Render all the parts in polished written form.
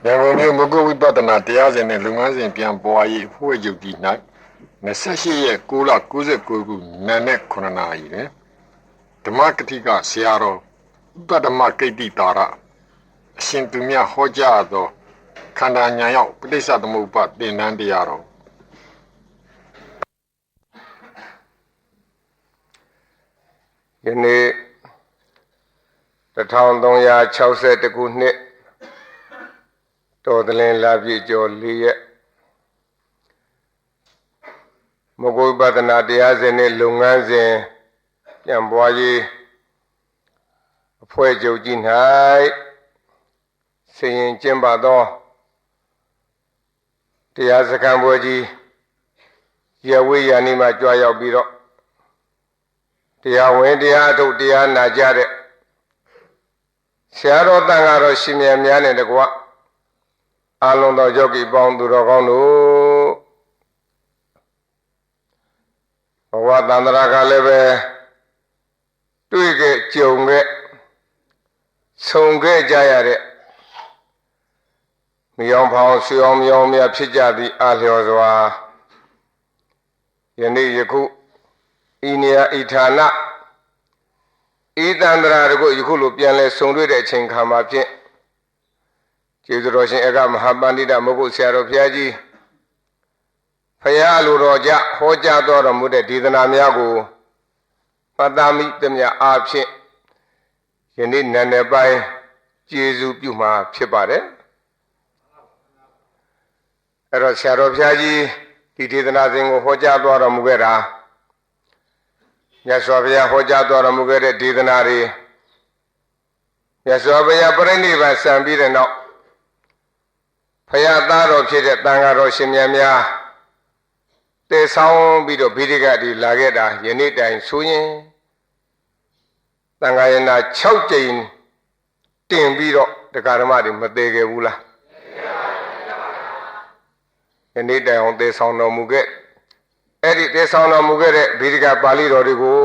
ရန်ကုန်မြို့မကုဝိပဿနာတရားစဉ်နဲ့လုပ်ငန်းစဉ်ပြန်ပွားရေးအဖွဲ့ချုပ်တည်၌28ရက်6လ69ခုနာနဲ့9နာရီတွင်ဓမ္မကတိကဆရာတော်ဥပဒမကိတ္တိတာရအရှင်သူမြတ်ဟောကြားသောခန္ဓာဉာဏ်ရောက်ပဋိစ္စသမုပ္ပါသင်္นานတရားတော်ယနေ့1362ခုနှစ်တော်သလင်လာပြည့်ကျော်4ရက်မဂ္ဂဝိပဿနာတရားစဉ်နဲ့လုပ်ငန်းစဉ်ပြန်ပွားရေးအဖွဲ့ချုပ်ကြီး၌ဆင်ရင်ကျင်းပသောတရားစခန်းပွဲကြီးရဝေးရန်ဒီမှာကြွားရောက်ပြီးတော့တရားဝင်တရားအထုတ်တရားနာကြတဲ့ဆရာတော်တန်ဃာတော်ရှင်မြတ်များနဲ့တကွအာလုံးတော်ယောဂီပေါင်းသူတော်ကောင်းတို့ဘဝတန္တရာကလည်းပဲတွေ့ခဲ့ကြုံခဲ့ဆုံခဲ့ကြရတဲ့မြောင်ဖောင်ဆွေအောင်မြောင်များဖြစ်ကြသည့်အာလျော်စွာယနေ့ယခုဤနေရာဤဌာနဤတန္တရာတို့ယခုလိုပြန်လဲဆုံတွေ့တဲ့အချိန်ခါမှာဖြင့်ကျေးဇူးတော်ရှင်ဧကမဟာပန္တိတမဂုတ်ဆရာတော်ဘုရားကြီးဖရာလိုတော်ကြဟောကြားတော်မူတဲ့ဒေသနာများကိုပတ္တမိသမျှအားဖြင့်ယနေ့နံနက်ပိုင်းကျေးဇူးပြုမှာဖြစ်ပါတယ်အဲ့တော့ဆရာတော်ဘုရားကြီးဒီဒေသနာစဉ်ကိုဟောကြားတော်မူခဲ့တာမြတ်စွာဘုရားဟောကြားတော်မူခဲ့တဲ့ဒေသနာတွေမြတ်စွာဘုရားပြိဋိဘံစံပြီးတဲ့နောက်ဖရာသားတော်ဖြစ်တဲ့တန်ဃာတော်ရှင်မြတ်များတည်ဆောင်ပြီးတော့ဗိဓိကတိလာခဲ့တာယနေ့တိုင်ဆိုရင်တန်ဃာယနာ6ကြိမ်တင်ပြီးတော့တရားဓမ္မတွေမသေးခဲ့ဘူးလားယနေ့တိုင်အောင်တည်ဆောင်တော်မူခဲ့အဲ့ဒီတည်ဆောင်တော်မူခဲ့တဲ့ဗိဓိကပါဠိတော်တွေကို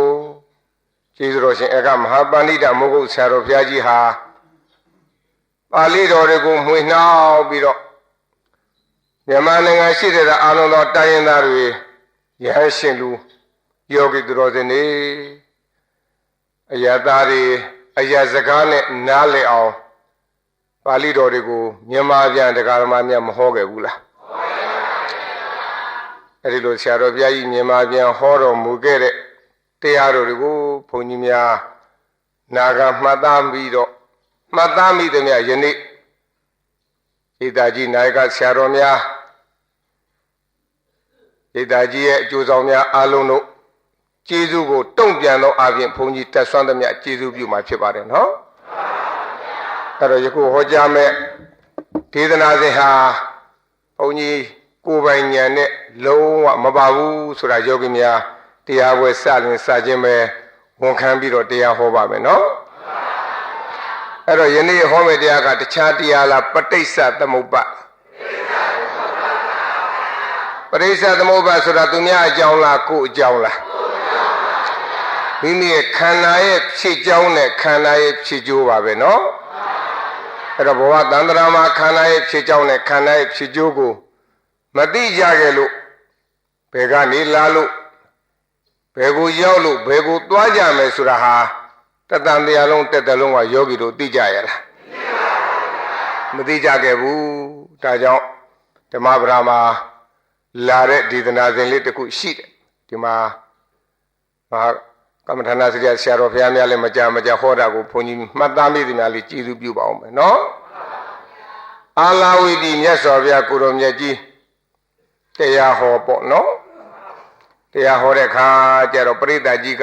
ကျေးဇူးတော်ရှင်ဧကမဟာပန္တိတမဂုတ်ဆရာတော်ဘုရားကြီးဟာပါဠိတော်တွေကိုမှွေနှောက်ပြီးတော့မြန်မာနိုင်ငံရှိတဲ့အာလုံးသောတိုင်းရင်းသားတွေရဟန်းရှင်လူယောဂီသူတော်စင်တွေအယသားတွေအယစကားနဲ့နားလည်အောင်ပါဠိတော်တွေကိုမြန်မာပြန်တရားဓမ္မများမဟောခဲ့ဘူးလားအဲ့ဒီလိုဆရာတော်ဘုရားကြီးမြန်မာပြန်ဟောတော်မူခဲ့တဲ့တရားတော်တွေကိုဘုန်းကြီးများနာဂမှတ်သားပြီးတော့မှတ်သားမိသည်များယနေ့ဣဒာကြီးနာယကဆရာတော်များဣဒာကြီးရဲ့အကျိုးဆောင်များအားလုံးတို့ကျေးဇူးကိုတုံ့ပြန်သောအပြင်ဘုန်းကြီးတက်ဆွမ်းသည်များကျေးဇူးပြုမှာဖြစ်ပါတယ်နော်အဲ့တော့ယခုဟောကြားမဲ့ဒေသနာစဉ်ဟာဘုန်းကြီးကိုယ်ပိုင်ဉာဏ်နဲ့လုံးဝမပါဘူးဆိုတာယောဂီများတရားပွဲစရင်စခြင်းပဲဝန်ခံပြီးတော့တရားဟောပါမယ်နော်အဲ့တော့ယနေ့ဟောမယ့်တရားကတခြားတရားလားပဋိစ္စသမုပ္ပါပဋိစ္စသမုပ္ပါဆိုတာသူများအကြောင်းလားကိုယ်အကြောင်းလားမိမိရဲ့ခန္ဓာရဲ့ဖြစ်ကြောင်းနဲ့ခန္ဓာရဲ့ဖြစ်ကျိုးပါပဲနော်အဲ့တော့ဘဝတန္တရာမှာခန္ဓာရဲ့ဖြစ်ကြောင်းနဲ့ခန္ဓာရဲ့ဖြစ်ကျိုးကိုမသိကြခဲ့လို့ဘယ်ကနေလာလို့ဘယ်ကိုရောက်လို့ဘယ်ကိုသွားကြမယ်ဆိုတာဟာတတန်တရားလုံးတက်တလုံးကယောဂီတို့သိကြရလားမသိကြခဲ့ဘူးဒါကြောင့်ဓမ္မပဒမှာလာတဲ့ဒေသနာစဉ်လေးတစ်ခုရှိတယ်ဒီမှာကမ္မထာနာစရိယဆရာတော်ဘုရားများလည်းမကြဟောတာကိုဘုန်းကြီးမှတ်သားမိသည်များလေးကျေးဇူးပြုပါအောင်မယ်နော်အာလာဝိတိမြတ်စွာဘုရားကိုရောမြတ်ကြီးတရားဟောပေါ့နော်တရားဟောတဲ့အခါကျတော့ပရိသတ်ကြီးက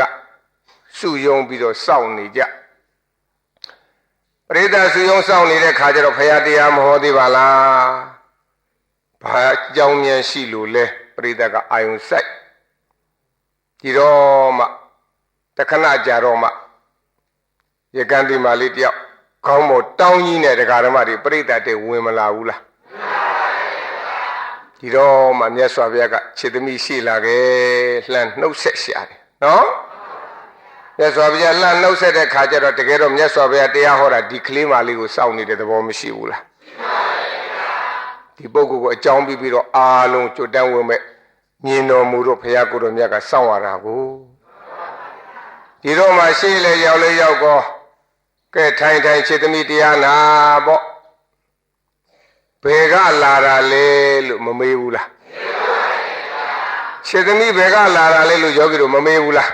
စုယုံပြီးတော့စောင့်နေကြပရိသတ်စုယုံစောင့်နေတဲ့ခါကျတော့ဘုရားတရားမဟောသေးပါလားဘာအကြောင်းမြန်ရှိလို့လဲပရိသတ်ကအာယုံစိုက်ဒီတော့မှတခဏကြာတော့မှရကန်းဒီမာလေးတယောက်ခေါင်းပေါ်တောင်းကြီးနဲ့တရားဓမ္မတွေပရိသတ်တွေဝင်မလာဘူးလားဒီတော့မှမြတ်စွာဘုရားကခြေသမီးရှိလာခဲ့လှမ်းနှုတ်ဆက်ရှာတယ်နော်မြတ်စွာဘုရားလှမ်းနှုတ်ဆက်တဲ့ခါကျတော့တကယ်တော့မြတ်စွာဘုရားတရားဟောတာဒီကလေးမလေးကိုစောင့်နေတဲ့သဘောမရှိဘူးလား ဒီပုဂ္ဂိုလ်ကိုအကြောင်းပြီးတော့အားလုံးကြွတန်းဝင်မဲ့မြင်တော်မူတော့ဘုရားကိုယ်တော်မြတ်ကစောင့်ရတာကိုဒီတော့မှရှေ့လေရောက်လေရောက်ကောကဲထိုင်ထိုင်ခြေသမီးတရားနာပေါ့ဘယ်ကလာတာလဲလို့မမေးဘူးလားခြေသမီးဘယ်ကလာတာလဲလို့ယောဂီတို့မမေးဘူးလား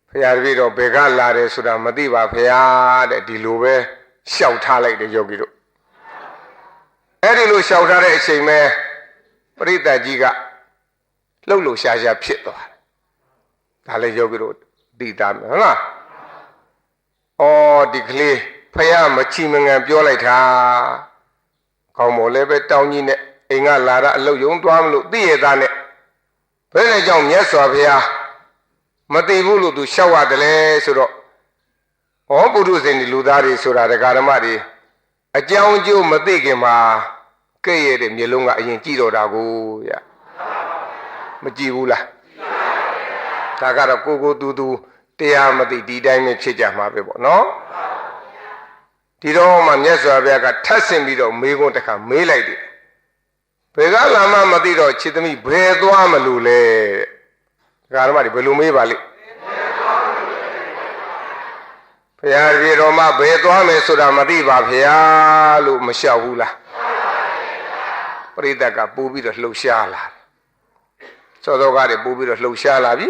ဘုရားတပည့်တော်ဘယ်ကလာတယ်ဆိုတာမသိပါဘုရားတဲ့ဒီလိုပဲလျှောက်ထားလိုက်တယ်ယောဂီတို့အဲ့ဒီလိုလျှောက်ထားတဲ့အချိန်ပဲပရိသတ်ကြီးကလှုပ်လို့ရှားရှားဖြစ်သွားတယ်ဒါလည်းယောဂီတို့သိသားမယ်ဟုတ်လားအော်ဒီကလေးဖယားမချီမငံပြောလိုက်တာကောင်းမော်လည်းပဲတောင်းကြီးနဲ့အိမ်ကလာတာအလုတ်ယုံသွားမလို့သိရသားနဲ့ဘယ်နဲ့ကြောင့်မြတ်စွာဘုရားမသိဘူးလို့သူလျှောက်ရတယ်လေဆိုတော့ဩပုရုဇဉ်ဒီလူသားတွေဆိုတာဒကာဓမ္မတွေအကြောင်းကျိုးမသိခင်မှာကဲ့ရဲ့တဲ့မျိုးလုံးကအရင်ကြည့်တော့တာကိုရမကြည့်ဘူးလားဒါကတော့ကိုတူတရားမသိဒီတိုင်းပဲဖြစ်ကြမှာပဲပေါ့နော်ဒီတော့မှမြတ်စွာဘုရားကထပ်ဆင့်ပြီးတော့မေးခွန်းတစ်ခါမေးလိုက်တယ်ဘယ်ကလာမှမသိတော့ခြေသမီးဘယ်သွားမလို့လဲဒကာဓမ္မတွေဘယ်လိုမေးပါလိမ့်ဘုရားပြေတော်မှဘယ်သွားမယ်ဆိုတာမသိပါဗျာလို့မလျှောက်ဘူးလားပရိသတ်ကပို့ပြီးတော့လှုပ်ရှားလာတယ်စောစောကားတွေပို့ပြီးတော့လှုပ်ရှားလာပြီ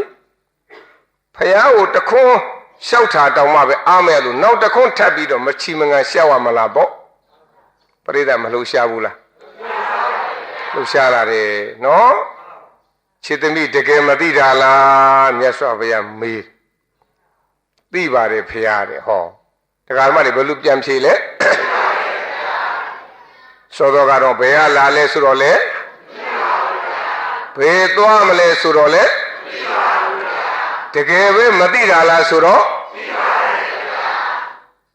ဘုရားကိုတခွန်းလျှောက်တာတောင်းမှပဲအားမဲ့လို့နောက်တခွန်းထပ်ပြီးတော့မချီမငံလျှောက်ရမလားပေါ့ပရိသတ်မလှုပ်ရှားဘူးလားလှုပ်ရှားလာတယ်နော်ခြေသမီးတကယ်မသိတာလားမြတ်စွာဘုရားမေးသိပါတယ်ဖေရတယ်ဟောတရားဓမ္မတွေဘယ်လိုပြန်ဖြေလဲစောစောကတော့ဘယ်ကလာလဲဆိုတော့လေဘယ်သွားမလဲဆိုတော့လေတကယ်ပဲမသိတာလားဆိုတော့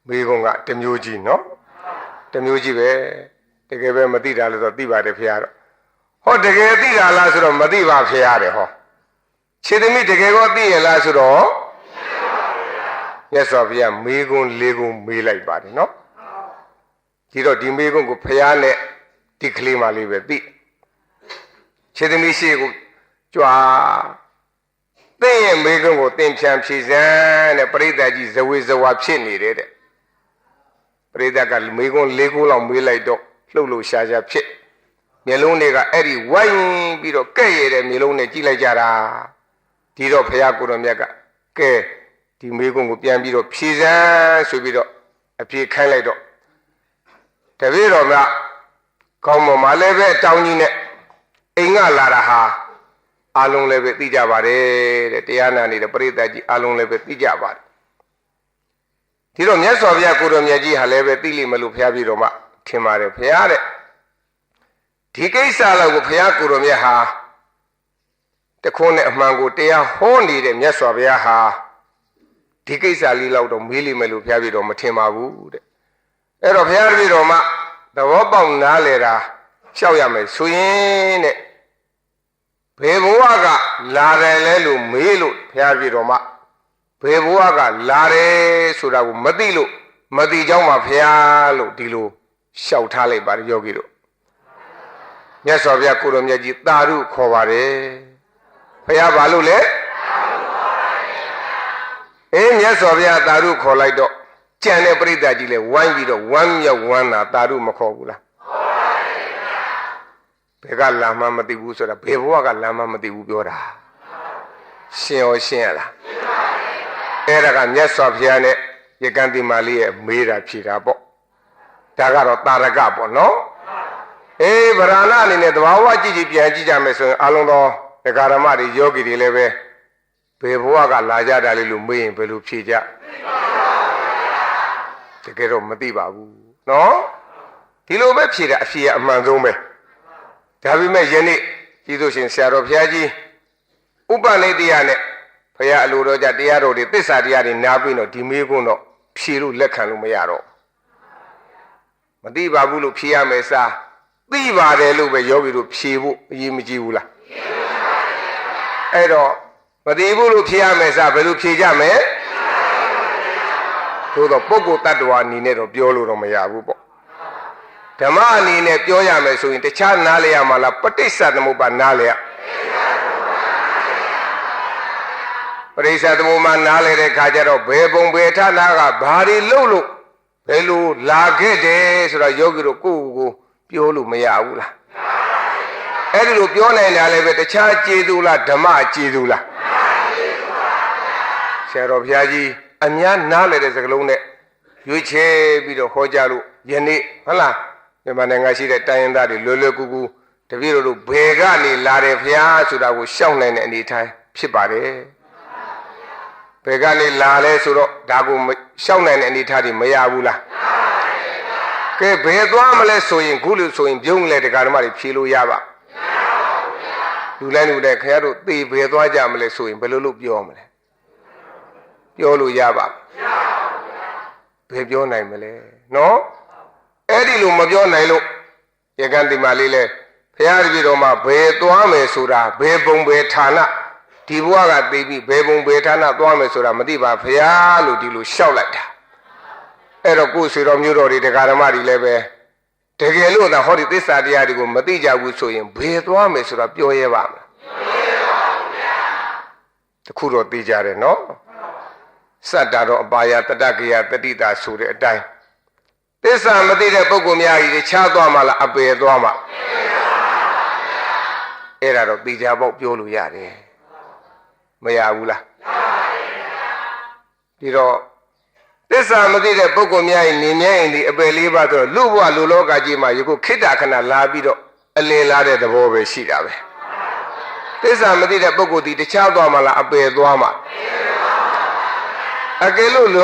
မိကုံကတမျိုးကြီးနော်တမျိုးကြီးပဲတကယ်ပဲမသိတာလို့ဆိုသိပါတယ်ဖေရတော့ဟောတကယ်သိတာလားဆိုတော့မသိပါဖေရတယ်ဟောခြေသမီးတကယ်ကောသိရလားဆိုတော့မြတ်စွာဘုရားမေးခွန်း၄ခုမေးလိုက်ပါတယ်နော်ဒီတော့ဒီမေးခွန်းကိုဘုရားနဲ့ဒီကလေးမလေးပဲသိခြေသမီးရှိကိုကြွားသင်ရဲ့မေးခွန်းကိုသင်ဖြန်ဖြေစမ်းတဲ့ပရိသတ်ကြီးဇဝေဇဝါဖြစ်နေတယ်တဲ့ပရိသတ်ကမေးခွန်း၄ခုလောက်မေးလိုက်တော့လှုပ်လို့ရှားရှားဖြစ်မျက်လုံးတွေကအဲ့ဒီဝိုင်းပြီးတော့ကဲ့ရတဲ့မျက်လုံးနဲ့ကြည့်လိုက်ကြတာဒီတော့ဘုရားကိုယ်တော်မြတ်ကကဲဒီမေးခွန်းကိုပြန်ပြီးတော့ဖြေစမ်းဆိုပြီးတော့အဖြေခိုင်းလိုက်တော့တပည့်တော်ကကောင်းပေါ်မှာလည်းပဲအတောင်းကြီးနဲ့အိမ်ကလာတာဟာအလုံးလည်းပဲသိကြပါတယ်တဲ့တရားနာနေတဲ့ပရိသတ်ကြီးအလုံးလည်းပဲသိကြပါတယ်ဒီတော့မြတ်စွာဘုရားကိုယ်တော်မြတ်ကြီးဟာလည်းပဲသိလိမ့်မလို့ဘုရားပြည်တော်မှာထင်ပါတယ်ဘုရားတဲ့ဒီကိစ္စလောက်ကိုဘုရားကိုယ်တော်မြတ်ဟာတခွန်းနဲ့အမှန်ကိုတရားဟောနေတဲ့မြတ်စွာဘုရားဟာဒီကိစ္စလေးလောက်တော့မေးလိမ့်မယ်လို့ဘုရားပြည်တော်မထင်ပါဘူးတဲ့အဲ့တော့ဘုရားပြည်တော်မှာသဘောပေါက်နားလေတာလျှောက်ရမယ်ဆိုရင်တဲ့ဘယ်ဘဝကလာတယ်လဲလို့မေးလို့ဘုရားပြည်တော်မှာဘယ်ဘဝကလာတယ်ဆိုတာကိုမသိလို့မသိကြောင်းမှာဘုရားလို့ဒီလိုလျှောက်ထားလိုက်ပါတယ်ယောဂီတို့မြတ်စွာဘုရားကိုယ်တော်မြတ်ကြီးသာဓုခေါ်ပါတယ်ဘုရားဘာလို့လဲမြတ်စွာဘုရားသာဓုခေါ်လိုက်တော့ကြံတဲ့ပရိသတ်ကြီးလဲဝိုင်းပြီးတော့ဝမ်းမြောက်ဝမ်းသာသာဓုမခေါ်ဘူးလားဘယ်ကလာမှမသိဘူးဆိုတာဘယ်ဘဝကလာမှမသိဘူးပြောတာရှင်းရောရှင်းရလားအဲ့ဒါကမြတ်စွာဘုရားနဲ့ရကံတိမာလေးရဲ့မေးတာဖြေတာပေါ့ဒါကတော့တာရကပေါ့နော်ဗရဏအနေနဲ့တဘာဝကြည့်ကြည့်ပြန်ကြည့်ကြမယ်ဆိုရင်အလုံးသောဒကာရမတွေယောဂီတွေလည်းပဲဘယ်ဘဝကလာကြတာလဲလို့မေးရင်ဘယ်လိုဖြေကြတကယ်တော့မသိပါဘူးနော်ဒီလိုပဲဖြေတာအဖြေအမှန်ဆုံးပဲဒါပေမဲ့ယနေ့ကြီးဆိုရှင်ဆရာတော်ဘုရားကြီးဥပနိတယနဲ့ဘုရားအလိုတော်ကြတရားတော်တွေသစ္စာတရားတွေနားပြီးတော့ဒီမေးခွန်းတော့ဖြေလို့လက်ခံလို့မရတော့မသိပါဘူးလို့ဖြေရမယ်စားသိပါတယ်လို့ပဲယောဂီတို့ဖြေဖို့အရေးမကြီးဘူးလားအဲ့တော့မသိဘူးလို့ဖြေရမယ်စားဘယ်လိုဖြေကြမလဲသို့တော့ပုဂ္ဂိုလ်တ attva အနေနဲ့တော့ပြောလို့တော့မရဘူးပေါ့ ဓမ္မအနေနဲ့ပြောရမယ်ဆိုရင်တခြားနားလဲရမှာလားပဋိစ္စသမုပ္ပါနားလဲရပရိစ္ဆသမုပ္ပါနားလဲတဲ့ခါကျတော့ဘယ်ပုံဘယ်ဌာနကဘာတွေလုပ်လို့ဘယ်လိုလာခဲ့တယ်ဆိုတော့ယောဂီတို့ကိုယ့်ကိုယ်ပြောလို့မရဘူးလားအဲ့ဒီလိုပြောနိုင်တာလည်းပဲတခြားကျေသူလားဓမ္မကျေသူလားဆရာတော်ဘုရားကြီးအများနားလဲတဲ့စကားလုံးနဲ့ရွေးချယ်ပြီးတော့ဟောကြားလို့ယနေ့ဟုတ်လားမြန်မာနိုင်ငံရှိတဲ့တိုင်းရင်းသားတွေလွယ်လွယ်ကူကူတပည့်တော်တို့ဘယ်ကနေလာတယ်ဘုရားဆိုတာကိုရှောက်နိုင်တဲ့အနေထားဖြစ်ပါတယ်ဘယ်ကနေလာလဲဆိုတော့ဒါကိုရှောက်နိုင်တဲ့အနေထားတွေမရဘူးလားကဲဘယ်သွားမလဲဆိုရင်ခုလို့ဆိုရင်ပြုံးလေတရားဓမ္မတွေဖြေလို့ရပါလူလဲလူတဲ့ခင်ဗျားတို့သေဘယ်သွားကြမလဲဆိုရင်ဘယ်လိုလုပ်ပြောမလဲပြောလို့ရပါဘယ်ပြောနိုင်မလဲနော်အဲ့ဒီလိုမပြောနိုင်လို့ရကန်းဒီမာလေးလဲဘုရားတပည့်တော်မှာဘယ်သွားမယ်ဆိုတာဘယ်ပုံဘယ်ဌာနဒီဘဝကသိပြီးဘယ်ပုံဘယ်ဌာနသွားမယ်ဆိုတာမသိပါဘုရားလို့ဒီလိုလျှောက်လိုက်တာအဲ့တော့ကိုယ်ဆွေတော်မျိုးတော်တွေတရားဓမ္မတွေလည်းပဲတကယ်လို့သာဟောဒီသစ္စာတရားတွေကိုမသိကြဘူးဆိုရင်ဘယ်သွားမယ်ဆိုတာပြောရဲပါမလားတခုတော့သိကြတယ်နော်စတ္တာတော့အပါယတတကယတတိတာဆိုတဲ့အတိုင်းသစ္စာမသိတဲ့ပုဂ္ဂိုလ်များကြီးခြားသွားမှလားအပယ်သွားမှအဲ့ဒါတော့သိကြပေါ့ပြောလို့ရတယ်မရဘူးလားဒီတော့သစ္စာမသိတဲ့ပုဂ္ဂိုလ်များကြီးနေမြဲရင်ဒီအပယ်လေးပါဆိုတော့လူဘဝလူလောကကြီးမှာယခုခိတ္တခဏလာပြီးတော့အလင်းလာတဲ့သဘောပဲရှိတာပဲသစ္စာမသိတဲ့ပုဂ္ဂိုလ်ဒီတခြားသွားမှလားအပယ်သွားမှအကယ်လို့တ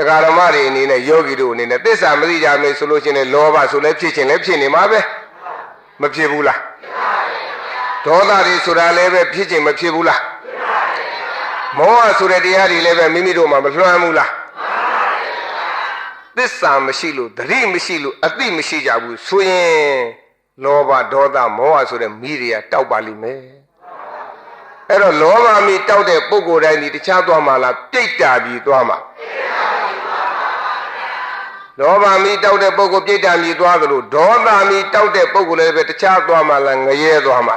ရားဓမ္မတွေအနေနဲ့ယောဂီတို့အနေနဲ့သစ္စာမသိကြမယ်ဆိုလို့ရှိရင်လောဘဆိုလည်းဖြစ်ခြင်းလည်းဖြစ်နေမှာပဲမဖြစ်ဘူးလားဒေါသတွေဆိုတာလည်းပဲဖြစ်ခြင်းမဖြစ်ဘူးလားမောဟဆိုတဲ့တရားတွေလည်းပဲမိမိတို့မှာမလွှမ်းဘူးလားသစ္စာမရှိလို့သတိမရှိလို့အသိမရှိကြဘူးဆိုရင်လောဘဒေါသမောဟဆိုတဲ့မိတွေကတောက်ပါလိမ့်မယ်အဲ့တော့လောဘမိတောက်တဲ့ပုဂ္ဂိုလ်တိုင်းဒီတခြားသွားမှလားပြိတ္တာပြီးသွားမှလောဘမိတောက်တဲ့ပုဂ္ဂိုလ်ပြိတ္တာပြီးသွားသလိုဒေါသမိတောက်တဲ့ပုဂ္ဂိုလ်လည်းပဲတခြားသွားမှလားငရဲသွားမှ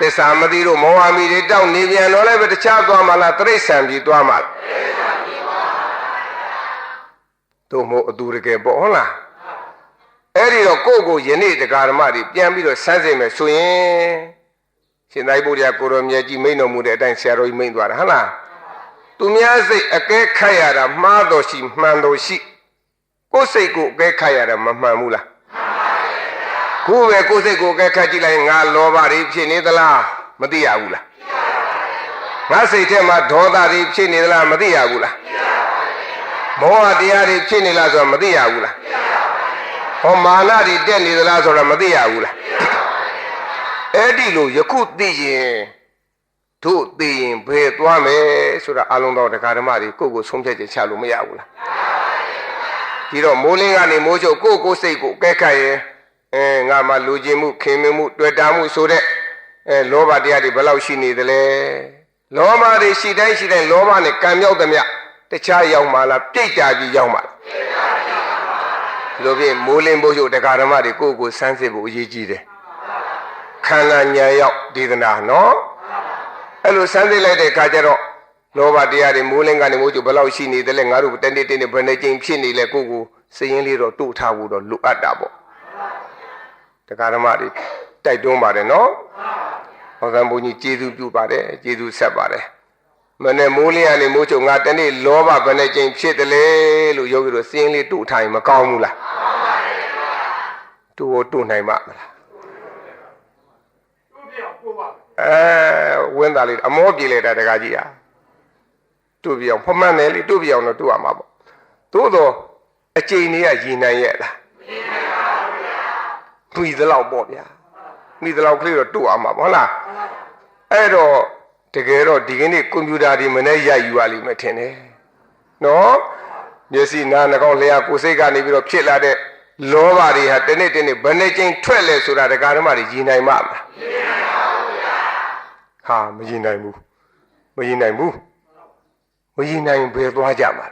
သစ္စာမသိလို့မောဟမိတွေတောက်နေပြန်တော့လည်းပဲတခြားသွားမှလားတိရစ္ဆာန်ပြီးသွားမှတို့မို့အတူတကယ်ပေါ့ဟုတ်လားအဲ့ဒီတော့ကိုယ့်ကိုယနေ့တရားဓမ္မတွေပြန်ပြီးတော့စမ်းစစ်မယ်ဆိုရင်ရှင်သာရိပုတ္တရာကိုရောမြတ်ကြီးမိန့်တော်မူတဲ့အတိုင်းဆရာတော်ကြီးမိန့်သွားတာဟုတ်လားသူများစိတ်အကဲခတ်ရတာမှားတော်ရှိမှန်တော်ရှိကိုယ်စိတ်ကိုအကဲခတ်ရတာမမှန်ဘူးလားခုပဲကိုယ်စိတ်ကိုအကဲခတ်ကြည့်လိုက်ငါလောဘတွေဖြစ်နေသလားမသိရဘူးလားငါစိတ်ထဲမှာဒေါသတွေဖြစ်နေသလားမသိရဘူးလားမောဟတရားတွေဖြစ်နေလားဆိုတော့မသိရဘူးလားဟောမာနတွေတက်နေသလားဆိုတော့မသိရဘူးလားအဲ့ဒီလိုယခုသိရင်တို့သိရင်ဘယ်သွားမယ်ဆိုတာအလုံးတော်တရားဓမ္မတွေကိုယ့်ကိုဆုံးဖြတ်ချက်ချလို့မရဘူးလားဒီတော့မိုးလင်းကနေမိုးချုပ်ကိုစိတ်ကိုကဲခတ်ရင်ငါမှလူချင်းမှုခင်မမှုတွေ့တာမှုဆိုတဲ့လောဘတရားတွေဘယ်လောက်ရှိနေသလဲလောဘတွေရှိတိုင်းရှိတိုင်းလောဘနဲ့ကံမြောက်သမျှတခြားရောက်မှလားပြိတ္တာကြီးရောက်မှလားလိုဖြင့်မိုးလင်းမိုးချုပ်တရားဓမ္မတွေကိုယ့်ကိုစမ်းစစ်ဖို့အရေးကြီးတယ်ခန္ဓာဉာဏ်ရောက်ဒေသနာနော်အဲ့လိုစမ်းစစ်လိုက်တဲ့အခါကျတော့လောဘတရားတွေမိုးလင်းကနေမိုးချုပ်ဘယ်လောက်ရှိနေသလဲငါတို့တနေ့ဘယ်နှကြိမ်ဖြစ်နေလဲကိုယ့်ကိုစည်ရင်းလေးတော့တို့ထားဖို့တော့လိုအပ်တာပေါ့တရားဓမ္မတွေတိုက်တွန်းပါတယ်နော်ဟောသံဘုန်းကြီးကျေးဇူးပြုပါတယ်ကျေးဇူးဆက်ပါတယ်မနဲ့မိုးလင်းကနေမိုးချုပ်ငါတနေ့လောဘဘယ်နှကြိမ်ဖြစ်တယ်လဲလို့ယောဂီတို့စည်ရင်းလေးတို့ထားရင်မကောင်းဘူးလားတို့နိုင်မှာမလားဝင်းသားလေးအမောပြေလေတာတကားကြီးဟာတို့ပြအောင်ဖမှန်တယ်လေတို့ပြအောင်တော့တို့ရမှာပေါ့သို့တော့အကျိန်တွေကရည်နိုင်ရဲ့လားရည်နိုင်ပါဘူးဗျာပြီးသလောက်ပေါ့ဗျာပြီးသလောက်ကလေးတော့တို့ရမှာပေါ့ဟုတ်လားအဲ့တော့တကယ်တော့ဒီကနေ့ကွန်ပျူတာတွေမနဲ့ရိုက်ယူရလိမ့်မယ်ထင်တယ်နော်မျက်စိနားနှာခေါင်းလျှာကိုယ်စိတ်ကနေပြီးတော့ဖြစ်လာတဲ့လောဘတွေဟာတနေ့ဘယ်နှကြိမ်ထွက်လဲဆိုတာတရားဓမ္မတွေရည်နိုင်မှာမလားရည်နိုင်ပါဘူးဗျာဟာမရည်နိုင်ဘူးမရည်နိုင်ဘယ်သွားကြမှာ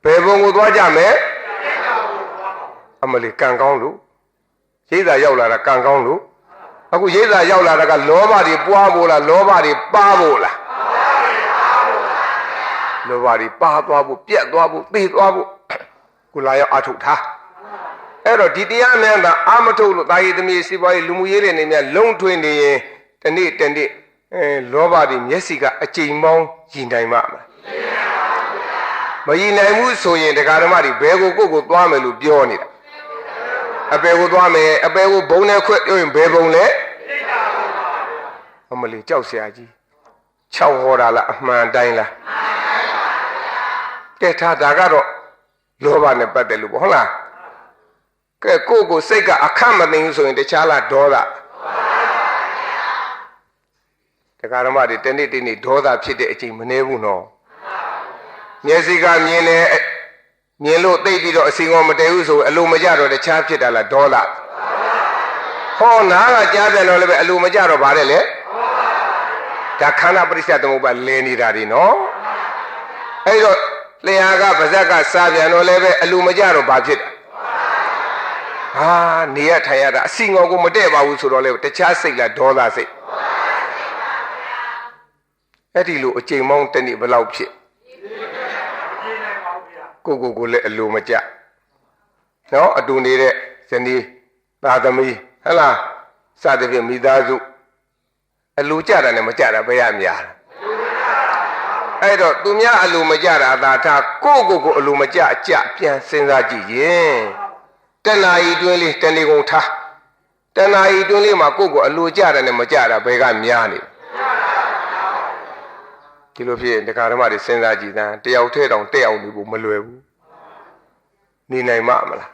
ဘယ်ဘုံကိုသွားကြမယ် မလီကံကောင်းလို့ရိတ်သာရောက်လာတာကံကောင်းလို့အခုရိတ်သာရောက်လာတာကလောဘတွေပွားဖို့လားလောဘတွေပါဖို့လားလောဘတွေပါသွားဖို့ပြက်သွားဖို့သိသွားဖို့ကိုလာရောက်အထုတ်ထားအဲ့တော့ဒီတရားမှန်တာအာမထုတ်လို့တာရည်သမီးစီပွားရေးလူမှုရေးတွေနေများလုံထွင်နေရင်တနေ့လောဘတွေမျက်စိကအကြိမ်မောင်းယင်နိုင်မှာမယင်နိုင်ဘူးဆိုရင်တရားဓမ္မတွေဘယ်ကိုကိုသွားမယ်လို့ပြောနေတာအပေကိုသွားမယ်အပေကိုဘုံနဲ့ခွဲပြောရင်ဘယ်ဘုံလဲအမလီကြောက်เสียကြီး6ဟောတာလားအမှန်တိုင်းလားကဲထားဒါကတော့လောဘနဲ့ပတ်တယ်လို့ပေါ့ဟုတ်လားကဲကိုစိတ်ကအခက်မသိဘူးဆိုရင်တခြားလားဒေါသတရားဓမ္မတွေတနေ့ဒေါသဖြစ်တဲ့အချိန်မနေဘူးနော်မျက်စိကမြင်တယ်မြင်လို့သိပြီးတော့အစီငေါမတည်ဘူးဆိုအလိုမကြတော့တခြားဖြစ်တာလားဒေါသဟောနားကကြားပြန်တော့လည်းပဲအလိုမကြတော့ဗါတယ်လေဒါခန္ဓာပရိစ္ဆေသမုပ္ပါလဲနေတာဒီနော်အဲ့တော့လျှာကပါဇက်ကစားပြန်တော့လည်းပဲအလိုမကြတော့ဗါဖြစ်တာဟာနေရထိုင်ရတာအစီငေါကိုမတည့်ပါဘူးဆိုတော့လေတခြားစိတ်လားဒေါသစိတ်အဲ့ဒီလိုအချိန်မောင်းတနေ့ဘယ်လောက်ဖြစ်ကိုလည်းအလိုမကြနော်အတူနေတဲ့ဇနီးသားသမီးဟဟလားစသဖြင့်မိသားစုအလိုကြတာနဲ့မကြတာဘယ်ရများအဲ့တော့သူများအလိုမကြတာသာထားကိုအလိုမကြအကြပြန်စဉ်းစားကြည့်ရင်တဏှာဤတွင်းလေးတဏှေကုန်ထားတဏှာဤတွင်းလေးမှာကိုအလိုကြတာနဲ့မကြတာဘယ်ကများနေဒီလိုဖြစ်တရားဓမ္မတွေစဉ်းစားကြည့်တယောက်ထဲတောင်တက်အောင်နေဖို့မလွယ်ဘူးနေနိုင်မှာမလား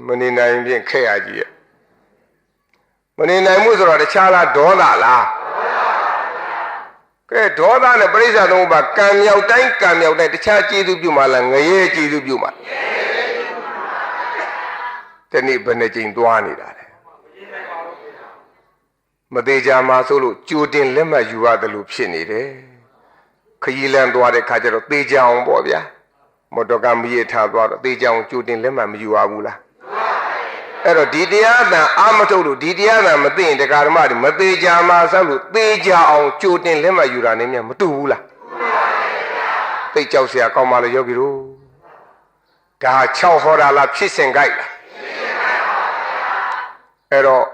မနေနိုင်ဖြင့်ခက်ရကြီးရဲ့မနေနိုင်မှုဆိုတော့တခြားလားဒေါသလားကဲဒေါသနဲ့ပရိစ္ဆေသမုပ္ပါကံမြောက်တိုင်းတခြားကျေးဇူးပြုမှလားငရဲကျေးဇူးပြုမှဒီနေ့ဘယ်နှကြိမ်သွားနေတာလဲမသေးကြမှာဆိုလို့ကြိုတင်လက်မှတ်ယူရတယ်လို့ဖြစ်နေတယ်ခရီးလန်းသွားတဲ့ခါကျတော့သေကြအောင်ပေါ့ဗျာမော်တော်ကားမီးရထားသွားတော့သေကြအောင်ကြိုတင်လက်မှတ်မယူရဘူးလားအဲ့တော့ဒီတရားအတန်အာမထုတ်လို့ဒီတရားအတန်မသိရင်တရားဓမ္မတွေမသေးကြမှာဆိုလို့သေကြအောင်ကြိုတင်လက်မှတ်ယူတာနဲ့မြတ်မတူဘူးလားသိကြောက်เสียကောင်းပါလေယောဂီတို့ဒါ6ဟောတာလားဖြစ်စဉ်ကြိုက်လားအဲ့တော့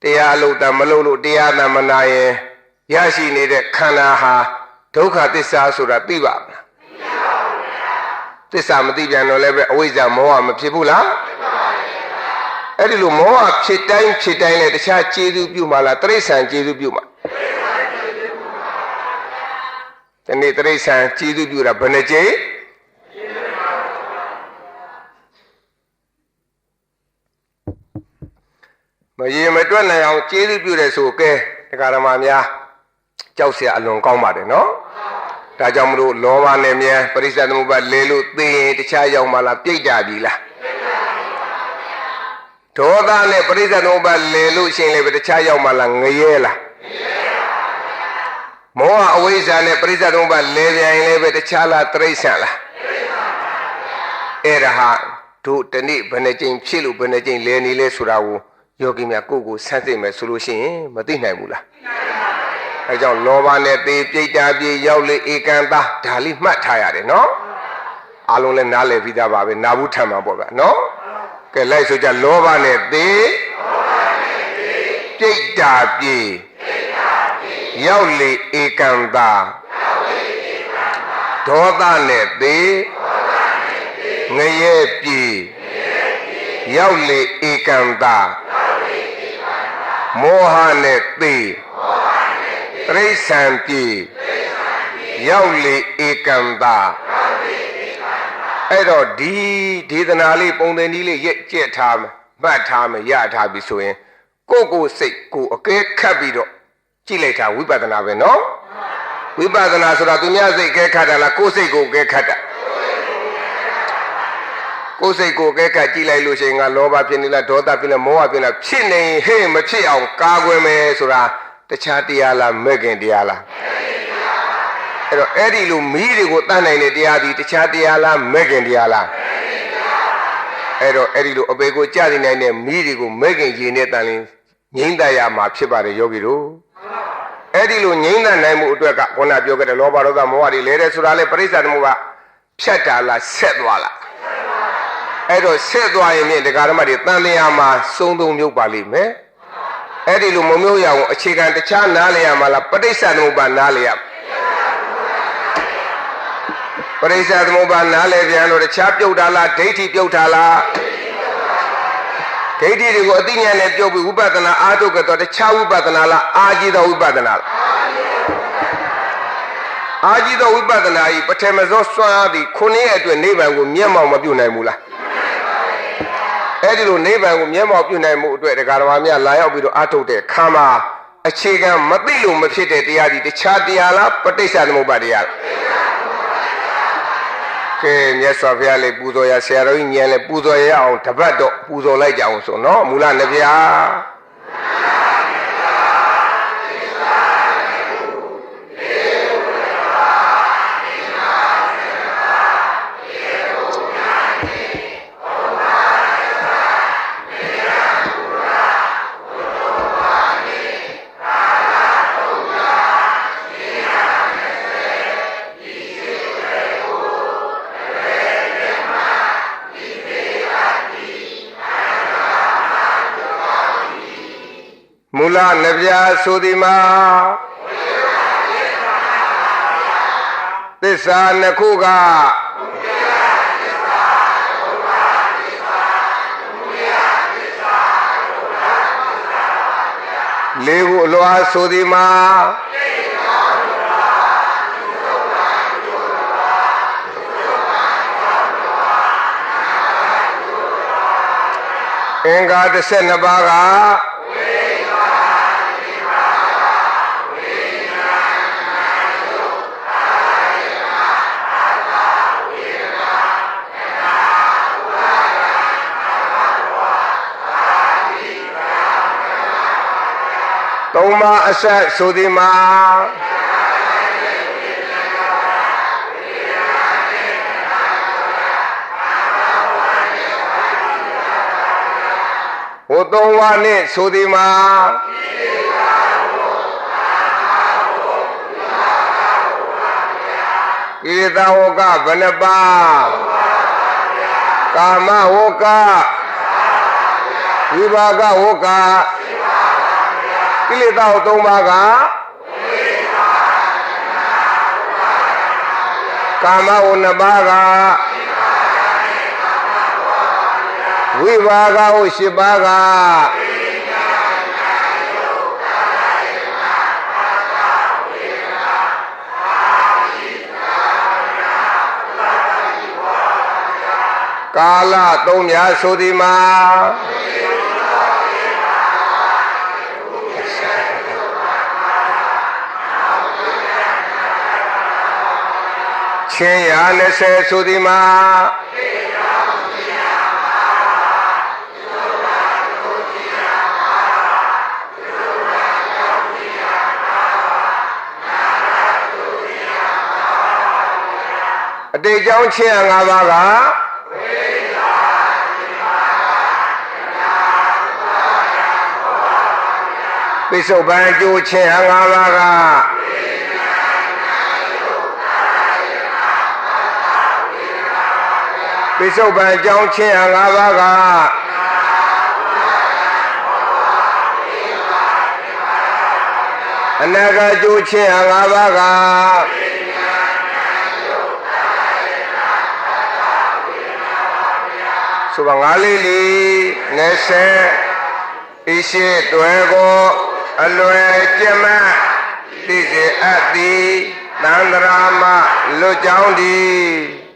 တရားအလုပ်တမလုပ်လို့တရားနာမနာရင်ရရှိနေတဲ့ခန္ဓာဟာဒုက္ခသစ္စာဆိုတာသိပါမလားသစ္စာမသိပြန်တော့လည်းပဲအဝိဇ္ဇာမောဟမဖြစ်ဘူးလားအဲ့ဒီလိုမောဟဖြစ်တိုင်းလည်းတခြားကျေးဇူးပြုမှလားတိရစ္ဆာန်ကျေးဇူးပြုမှဒီနေ့တိရစ္ဆာန်ကျေးဇူးပြုတာဘယ်နှကြိမ်မရေမတွက်နိုင်အောင်ကျေးဇူးပြုတယ်ဆိုကဲတရားဓမ္မများကြောက်เสียအလွန်ကောင်းပါတယ်နော်ဒါကြောင့်မလို့လောဘနဲ့မြန်ပရိစ္ဆေသမုပ္ပါလဲလို့သိရင်တခြားရောက်မှလားပြိတ္တာပြီလားဒေါသနဲ့ပရိစ္ဆေသမုပ္ပါလဲလို့ရှိရင်လည်းတခြားရောက်မှလားငရဲလားမောဟအဝိဇ္ဇာနဲ့ပရိစ္ဆေသမုပ္ပါလဲပြန်ရင်လည်းတခြားလားတိရစ္ဆာန်လားအဲ့ဒါဟာတို့တနေ့ဘယ်နှကြိမ်ဖြစ်လို့ဘယ်နှကြိမ်လဲနေလဲဆိုတာကိုယောဂီများကိုဆန်းစစ်မယ်ဆိုလို့ရှိရင်မသိနိုင်ဘူးလားအဲကြောင့်လောဘနဲ့သေပြိတ္တာပြေရောက်လေဧကံတာဒါလေးမှတ်ထားရတယ်နော်အားလုံးလည်းနားလည်ပြီးသားပါပဲနာဘူးထံမှာပေါ့ဗျာနော်ကဲလိုက်ဆိုကြလောဘနဲ့သေပြိတ္တာပြေရောက်လေဧကံတာဒေါသနဲ့သေငရဲပြေရောက်လေဧကံတာမောဟနဲ့သေတိရစ္ဆာန်ပြေရောက်လေဧကံတာအဲ့တော့ဒီဒေသနာလေးပုံသင်နည်းလေးရက်ကျက်ထားမယ်မှတ်ထားမယ်ရထားပြီဆိုရင်ကိုစိတ်ကိုအကဲခတ်ပြီးတော့ကြည့်လိုက်တာဝိပဿနာပဲနော်ဝိပဿနာဆိုတာသူများစိတ်အကဲခတ်တာလားကိုယ်စိတ်ကိုအကဲခတ်တာကိုယ်စိတ်ကိုအကဲခတ်ကြည့်လိုက်လို့ရှိရင်ငါလောဘဖြစ်နေလားဒေါသဖြစ်နေလားမောဟဖြစ်နေလားဖြစ်နေဟဲ့မဖြစ်အောင်ကာကွယ်မယ်ဆိုတာတခြားတရားလားမဲ့ခင်တရားလားအဲ့တော့အဲ့ဒီလိုမိတွေကိုတတ်နိုင်တဲ့တရားဒီတခြားတရားလားမဲ့ခင်တရားလား အဲ့တော့အဲ့ဒီလိုအပေကိုကြားနေနိုင်တဲ့မိတွေကိုမဲခင်ကြီးနဲ့တန်လင်းငိမ့်တရမှာဖြစ်ပါတယ်ယောဂီတို့အဲ့ဒီလိုငိမ့်တနိုင်မှုအတွက်ကခုနပြောခဲ့တဲ့လောဘဒေါသမောဟတွေလဲတဲ့ဆိုတာလေပရိစ္ဆာသမုပ္ပါဖြတ်တာလားဆက်သွားလားအဲ့တော့ဆက်သွားရင်ဖြင့်တရားဓမ္မတွေတန်လျာမှာစုံသုံးမြုပ်ပါလိမ့်မယ်အဲ့ဒီလိုမမြုပ်ရအောင်အခြေခံတခြားနားလည်ရမှာလားပရိစ္ဆာသမုပ္ပါနားလည်ရပရိစ္ဆာသမုပ္ပါနားလည်ပြန်လို့တခြားပြုတ်တာလားဒိဋ္ဌိပြုတ်တာလားဒိဋ္ဌိတွေကိုအသိဉာဏ်နဲ့ပြုတ်ပြီးဝိပဿနာအားထုတ်ကြတော့တခြားဝိပဿနာလားအာကြီးသောဝိပဿနာလားအာကြီးသောဝိပဿနာဤပထမဇောစွမ်းအားသည်ခုနှစ်အတွက်နိဗ္ဗာန်ကိုမျက်မှောက်မပြုနိုင်ဘူးလားအဲ့ဒီလိုနိဗ္ဗာန်ကိုမျက်မှောက်ပြုနိုင်မှုအတွက်တရားတော်များလာရောက်ပြီးတော့အားထုတ်တဲ့ခါမှာအခြေခံမသိလို့မဖြစ်တဲ့တရားဒီတခြားတရားလားပဋိစ္စသမုပ္ပါတရားကဲမြတ်စွာဘုရားလေးပူဇော်ရဆရာတော်ကြီးဉာဏ်လေးပူဇော်ရအောင်တပတ်တော့ပူဇော်လိုက်ကြအောင်ဆိုနော်မူလနှစ်ပြားမူလနှစ်ပြားဆိုသည်မှာသစ္စာနှစ်ခုကလေးခုအလွာဆိုသည်မှာအင်္ဂါ12ပါးကသုံးပါးအဆက်ဆိုသည်မှာဟိုသုံးပါးနဲ့ဆိုသည်မှာကိလေသာဝကဘယ်နှပါးကာမဝကဝိပါကဝကကိလေသာသုံးပါးကကာမဝနှစ်ပါးကဝိပါကဝ8ပါးကကာလသုံးများဆိုသည်မှာချင်းရာ20ဆိုသည်မှာအတိတ်ကြောင့်ချင်းရာ5ပါးကပိဿုပန်အကျိုးချင်းရာ5ပါးကပိဿုပန်အကြောင်းချင်းရာ5ပါးကအနာဂတ်ကျိုးချင်းရာ5ပါးကဆိုပါ5လေး20ဤရှိတွယ်ကိုအလွယ်ကျမသိစေအပ်သည်သန္တရာမလွတ်ကြောင်းသည်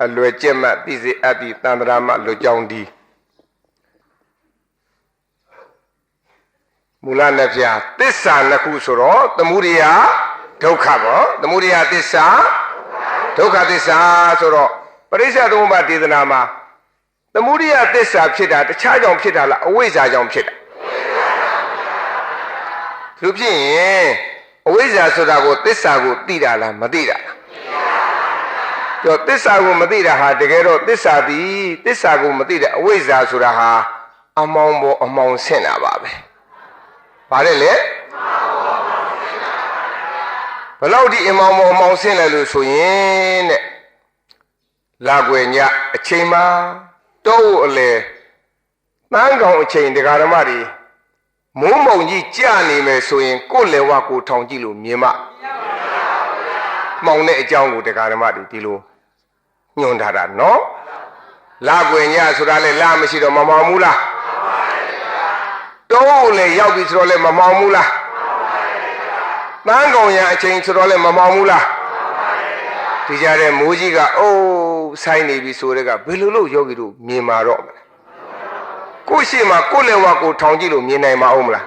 အလွယ်ကျက်မှသိစေအပ်ပြီးသံဃာမလွတ်ကြောင်းဒီမူလနှစ်ပြားသစ္စာနှစ်ခုဆိုတော့သမုဒိယဒုက္ခပေါ့သမုဒိယသစ္စာဒုက္ခသစ္စာဆိုတော့ပရိစ္ဆေသမုပ္ပါဒေသနာမှာသမုဒိယသစ္စာဖြစ်တာတခြားကြောင့်ဖြစ်တာလားအဝိဇ္ဇာကြောင့်ဖြစ်တာသူဖြစ်ရင်အဝိဇ္ဇာဆိုတာကိုသစ္စာကိုသိတာလားမသိတာလား တော့သစ္စာကိုမသိတာဟာတကယ်တော့သစ္စာသည်သစ္စာကိုမသိတဲ့အဝိဇ္ဇာဆိုတာဟာအမောင်ပေါ်အမောင်ဆင့်တာပါပဲ။ဘာလဲလဲဘလောက်ဒီအမောင်ပေါ်အမောင်ဆင့်လဲလို့ဆိုရင်တဲ့လာွယ်ညအချိန်မှာတောအုပ်အလဲတန်းကောင်အချိန်တရားဓမ္မတွေမိုးမုံကြီးကြနေမယ်ဆိုရင်ကိုယ်လေဝကိုထောင်ကြည့်လို့မြင်မှမောင်တဲ့အကြောင်းကိုတရားဓမ္မတွေဒီလိုညွှန်ထားတာနော်လာွယ်ညဆိုတာလေလာမရှိတော့မမောင်ဘူးလားတောအုပ်လည်းရောက်ပြီဆိုတော့လေမမောင်ဘူးလားတန်းကောင်ရအချိန်ဆိုတော့လေမမောင်ဘူးလားဒီကြတဲ့မိုးကြီးကအိုးဆိုင်နေပြီဆိုတဲ့ကဘယ်လိုလုပ်ယောဂီတို့မြင်မှာတော့မလဲကိုရှိမှကိုလည်းဝါကိုထောင်ကြည့်လို့မြင်နိုင်မှာအောင်မလား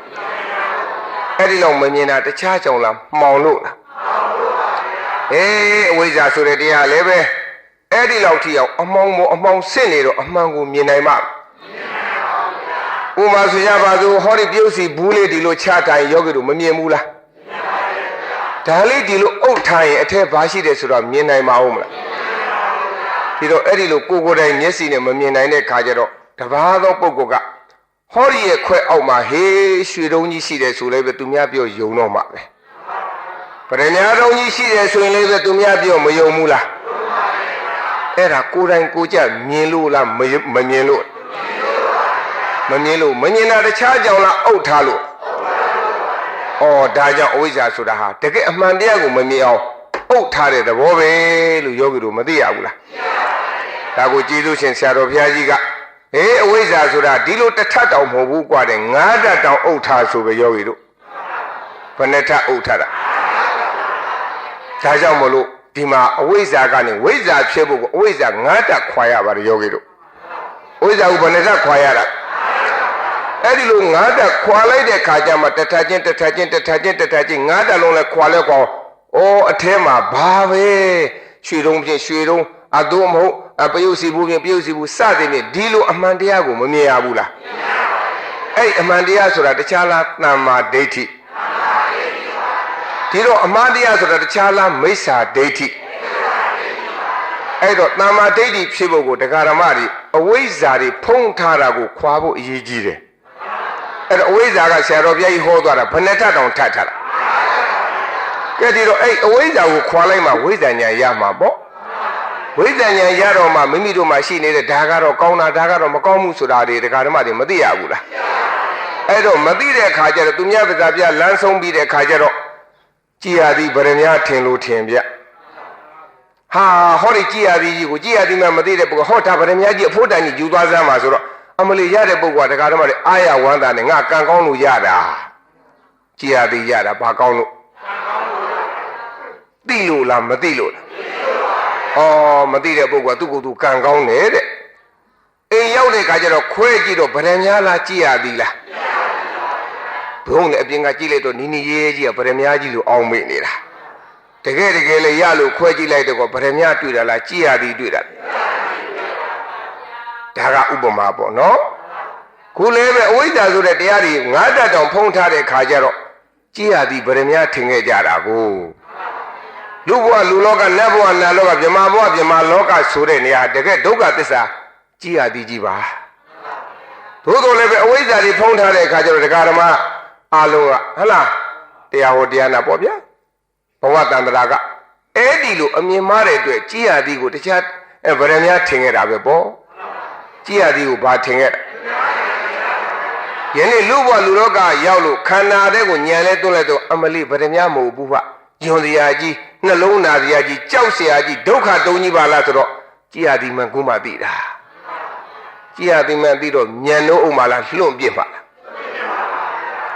အဲ့ဒီလောက်မမြင်တာတခြားကြောင့်လားမှောင်လို့လားအေးအဝိဇ္ဇာဆိုတဲ့တရားလည်းပဲအဲ့ဒီလောက်ထိအောင်အမောင်အမောင်ဆင့်နေတော့အမှန်ကိုမြင်နိုင်မှာဥမာဆိုရပါစို့ဟောဒီပြုတ်စီဘူးလေးဒီလိုချတိုင်ယောဂီတို့မမြင်ဘူးလားဒါလေးဒီလိုအုပ်ထားရင်အထက်ဘာရှိတယ်ဆိုတော့မြင်နိုင်မှာအောင်မလားဒီတော့အဲ့ဒီလိုကိုယ်တိုင်မျက်စိနဲ့မမြင်နိုင်တဲ့ခါကျတော့တပါးသောပုဂ္ဂိုလ်ကဟောဒီရဲ့ခွဲအောက်မှာဟေးရွှေတုံးကြီးရှိတယ်ဆိုလည်းပဲသူများပြောယုံတော့မှာပဲပရညာတုံးကြီးရှိတယ်ဆိုရင်လည်းပဲသူများပြောမယုံဘူးလားအဲ့ဒါကိုယ်တိုင်ကိုကြမြင်လို့လားမမြင်လို့မမြင်လို့မမြင်တာတခြားကြောင့်လားအုပ်ထားလို့ဩဒါကြောင့်အဝိဇ္ဇာဆိုတာဟာတကယ်အမှန်တရားကိုမမြင်အောင်အုပ်ထားတဲ့သဘောပဲလို့ယောဂီတို့မသိရဘူးလားဒါကိုကျေးဇူးရှင်ဆရာတော်ဘုရားကြီးကအေးအဝိဇ္ဇာဆိုတာဒီလိုတစ်ထပ်တောင်မဟုတ်ဘူးกว่าတဲ့9ဓာတ်တောင်အုပ်ထားဆိုပဲယောဂီတို့ဘယ်နဲ့ထပ်အုပ်ထားတာဒါကြောင့်မလို့ဒီမှာအဝိဇ္ဇာကနေဝိဇ္ဇာဖြစ်ဖို့ကိုအဝိဇ္ဇာ9ဓာတ်ခွာရပါတယ်ယောဂီတို့အဝိဇ္ဇာကိုဘယ်နဲ့ထပ်ခွာရတာအဲ့ဒီလို9ဓာတ်ခွာလိုက်တဲ့ခါကျမှတစ်ထပ်ချင်း9ဓာတ်လုံးလဲခွာလဲကွာအိုးအထဲမှာဘာပဲရွှေတုံးဖြင့်ရွှေတုံးအတူမဟုတ်ပယုတ်စီဘူးဖြင့်ပယုတ်စီဘူးစသည်ဖြင့်ဒီလိုအမှန်တရားကိုမမြင်ရဘူးလားအဲ့အမှန်တရားဆိုတာတခြားလားတမ္မာဒိဋ္ဌိဒီတော့အမှန်တရားဆိုတာတခြားလားမိစ္ဆာဒိဋ္ဌိအဲ့တော့တမ္မာဒိဋ္ဌိဖြစ်ဖို့ကိုတရားဓမ္မတွေအဝိဇ္ဇာတွေဖုံးထားတာကိုခွာဖို့အရေးကြီးတယ်အဲ့တော့အဝိဇ္ဇာကဆရာတော်ဘုရားကြီးဟောသွားတာဘယ်နဲ့ထတောင်ထထားတာကဲဒီတော့အဲ့အဝိဇ္ဇာကိုခွာလိုက်မှဝိဇ္ဇာဉာဏ်ရမှာပေါ့ဝိဇ္ဇာဉာဏ်ရတော့မှမိမိတို့မှာရှိနေတဲ့ဒါကတော့ကောင်းတာဒါကတော့မကောင်းဘူးဆိုတာတွေတရားဓမ္မတွေမသိရဘူးလားအဲ့တော့မသိတဲ့အခါကျတော့သူများပဇာပြလမ်းဆုံးပြီးတဲ့အခါကျတော့ကြည်ရသည်ဗရမ ्या ထင်လို့ထင်ဗျဟာဟောဒီကြည်ရသည်ကြီးကိုကြည်ရသည်မှမသိတဲ့ပုဂ္ဂိုလ်ဟောဒါဗရမ ्या ကြီးအဖို့တန်ကြီးယူသွားစမ်းပါဆိုတော့အမလီရတဲ့ပုဂ္ဂိုလ်ကတရားဓမ္မတွေအာရဝန္တာနဲ့ငါကံကောင်းလို့ရတာကြည်ရသည်ရတာဘာကောင်းလို့သိလို့လားမသိလို့လားဩမသိတဲ့ပုဂ္ဂိုလ်ကသူ့ကိုယ်သူကံကောင်းတယ်တဲ့အိမ်ရောက်တဲ့ခါကျတော့ခွဲကြည့်တော့ဗရမ ्या လားကြည်ရသည်လားဘုံနဲ့အပြင်ကကြည့်လိုက်တော့နီနီရေးကြီးကဗရမ ्या ကြီးလို့အောင်းမေ့နေတာတကယ်လေရလို့ခွဲကြည့်လိုက်တော့ဗရမ ्या တွေ့တာလားကြည်ရသည်တွေ့တာဒါကဥပမာပေါ့နော်ခုလည်းပဲအဝိဇ္ဇာဆိုတဲ့တရားတွေ9ဓာတ်တောင်ဖုံးထားတဲ့ခါကျတော့ကြည်ရသည်ဗရမ ्या ထင်ခဲ့ကြတာကိုလူဘဝလူလောကနတ်ဘဝနတ်လောကဗြဟ္မာဘဝဗြဟ္မာလောကဆိုတဲ့နေရာတကယ်ဒုက္ခသစ္စာကြည်ရသည်ကြီးပါသို့တော်လည်းပဲအဝိဇ္ဇာတွေဖုံးထားတဲ့အခါကျတော့တရားဓမ္မအလုံးကဟလားတရားဟောတရားနာပေါ့ဗျာဘဝတန္တရာကအဲ့ဒီလိုအမြင်မှားတဲ့အတွက်ကြည်ရသည်ကိုတခြားဗရမ ्या ထင်ခဲ့တာပဲပေါ့ကြည်ရသည်ကိုဘာထင်ခဲ့ယနေ့လူဘဝလူလောကရောက်လို့ခန္ဓာတဲ့ကိုညံလဲတွန်းလဲတော့အမလိဗရမ ्या မဟုတ်ဘူးဗျယွန်စရာကြီးနှလုံးနာစရာကြီးကြောက်စရာကြီးဒုက္ခတုံးကြီးပါလားဆိုတော့ကြည်ရသည်မှန်ကူမှသိတာကြည်ရသည်မှန်သိတော့ညံလို့ဥမာလားလွန့်ပြစ်ပါလား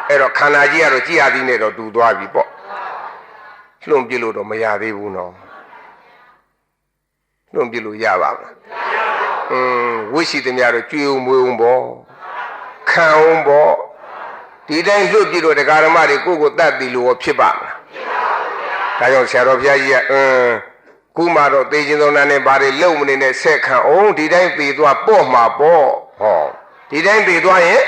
အဲ့တော့ခန္ဓာကြီးကတော့ကြည်ရသည်နဲ့တော့တူသွားပြီပေါ့လွန့်ပြစ်လို့တော့မရသေးဘူးနော်လွန့်ပြစ်လို့ရပါမလားဝိရှိသမျှတော့ကြွေုံမွေုံပေါ့ခံအောင်ပေါ့ဒီတိုင်းလွတ်ပြစ်တော့တရားဓမ္မတွေကိုယ်တတ်သည်လို့ဖြစ်ပါမလားဒါကြောင့်ဆရာတော်ဘုရားကြီးကခုမှတော့သေခြင်းသောနာနဲ့ဘာတွေလုံမနေနဲ့ဆက်ခံအောင်ဒီတိုင်းသေသွားပေါ့မှာပေါ့ဟောဒီတိုင်းသေသွားရင်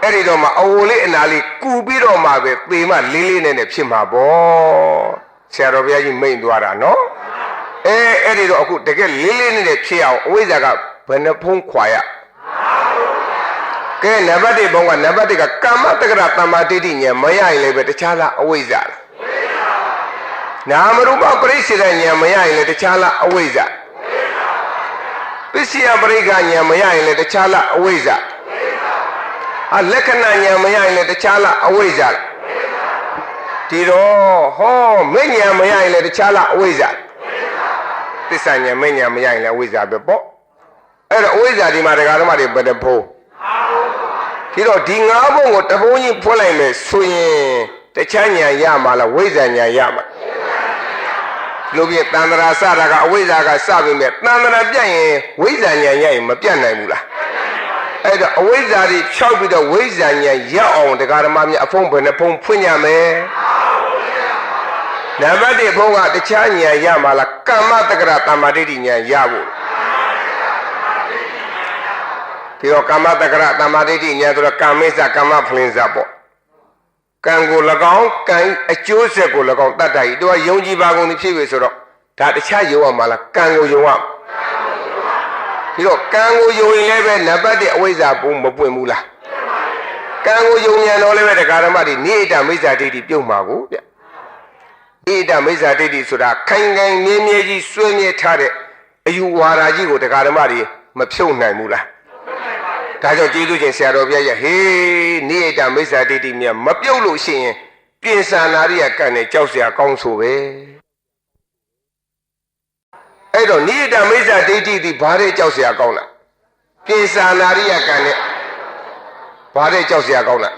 အဲ့ဒီတော့မှအဝိလေးအနာလေးကူပြီးတော့မှပဲသေမှလေးလေးနဲ့ဖြစ်မှာပေါ့ဆရာတော်ဘုရားကြီးမိန့်သွားတာနော် အဲ့ဒီတော့အခုတကယ်လေးလေးနဲ့ဖြစ်အောင်အဝိဇ္ဇာကဘယ်နှဖုံးခွာရကဲနံပါတ်1ဘုံကနံပါတ်1ကကာမတက္ကရာတမ္မာဒိဋ္ဌိဉာဏ်မရရင်လည်းပဲတခြားလားအဝိဇ္ဇာလားနာမရူပပရိစ္ဆေဒဉာဏ်မရရင်လည်းတခြားလားအဝိဇ္ဇာပစ္စယပရိက္ခဉာဏ်မရရင်လည်းတခြားလားအဝိဇ္ဇာလက္ခဏာဉာဏ်မရရင်လည်းတခြားလားအဝိဇ္ဇာဒီတော့ဟောမဉ္ဇဏ်မရရင်လည်းတခြားလားအဝိဇ္ဇာသစ္စာဉာဏ်မဉ္ဇဏ်မရရင်လည်းအဝိဇ္ဇာပဲပေါ့အဲ့တော့အဝိဇ္ဇာဒီမှာတရားဓမ္မတွေဘယ်နှဖို့ဒီတော့ဒီ၅ဘုံကိုတဘုံကြီးဖွင့်လိုက်မယ်ဆိုရင်တခြားဉာဏ်ရမှာလားဝိဇ္ဇာဉာဏ်ရမှာလို့ပြတန္တရာစတာကအဝိဇ္ဇာကစပြီမဲ့တန္တရာပြတ်ရင်ဝိဇ္ဇာဉာဏ်ရရင်မပြတ်နိုင်ဘူးလားအဲ့တော့အဝိဇ္ဇာတွေဖြောက်ပြီးတော့ဝိဇ္ဇာဉာဏ်ရအောင်တရားဓမ္မများအဖုံးဘယ်နှဖုံးဖွင့်ကြမယ်နံပါတ်1ဘုံကတခြားဉာဏ်ရမှာလားကမ္မတက္ကရာတမ္မာဒိဋ္ဌိဉာဏ်ရဖို့ပြီးတော့ကာမတက္ကရာတမ္မာဒိဋ္ဌိဉာဏ်ဆိုတော့ကာမိစ္ဆကာမဖလင်္စပေါ့ကံကို၎င်းကံအကျိုးဆက်ကို၎င်းတတ်တာကြီးသူကယုံကြည်ပါကုန်ဖြစ်ပြီဆိုတော့ဒါတခြားယုံရမှာလားကံကိုယုံရပြီးတော့ကံကိုယုံရင်လည်းပဲနံပါတ်1အဝိဇ္ဇာဘုံမပွင့်ဘူးလားကံကိုယုံဉာဏ်တော့လည်းပဲတရားဓမ္မတွေနိဣတမိစ္ဆာဒိဋ္ဌိပြုတ်မှာကိုဗျနိဣတမိစ္ဆာဒိဋ္ဌိဆိုတာခိုင်ခိုင်မြဲမြဲကြီးစွဲမြဲထားတဲ့အယူဝါဒကြီးကိုတရားဓမ္မတွေမဖြုတ်နိုင်ဘူးလားဒါကြောင့်ကျေးဇူးရှင်ဆရာတော်ဘုရားရဲ့ဟေးနိဣတမိစ္ဆာဒိဋ္ဌိမြတ်မပြုတ်လို့ရှိရင်ပြင်ဆာနာရိယကံနဲ့ကြောက်เสียကောင်းဆိုပဲအဲ့တော့နိဣတမိစ္ဆာဒိဋ္ဌိဒီဘာတဲ့ကြောက်เสียကောင်းလားပြင်ဆာနာရိယကံနဲ့ဘာတဲ့ကြောက်เสียကောင်းလား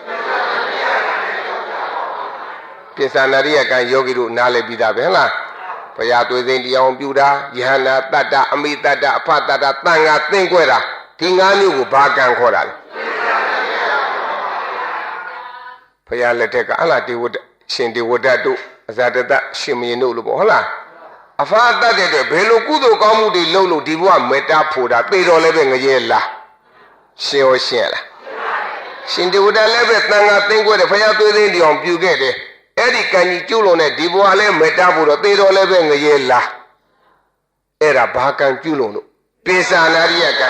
ပြင်ဆာနာရိယကံယောဂီတို့နားလည်ပြီးသားပဲဟလားဘုရားသွေးသိမ်းတရားအောင်ပြုတာယဟနာတတ္တအမိတတ္တအဖတတ္တတန်ခါသင်ခွဲတာဒီ၅မျိုးကိုဘာကံခေါ်တာလဲဘုရားလက်ထက်ကဟလားတေဝတ္တရှင်တေဝတ္တတို့အဇာတတရှင်မင်းတို့လို့ပေါ့ဟုတ်လားအဖတတ်တဲ့အတွက်ဘယ်လိုကုသိုလ်ကောင်းမှုတွေလုပ်လို့ဒီဘဝမေတ္တာဖို့တာသိတော်လည်းပဲငရဲလားရှင်ရောရှင်လားရှင်တေဝတ္တလည်းပဲတန်ခါသင်ခွဲတယ်ဘုရားသွေးသိမ်းတရားအောင်ပြုခဲ့တယ်အဲ့ဒီကံကြီးကျိုးလုံးနဲ့ဒီဘဝလည်းမေတ္တာဖို့တော့သိတော်လည်းပဲငရဲလားအဲ့ဒါဘာကံကျူးလုံးလို့ပိဿာနာရိယကံ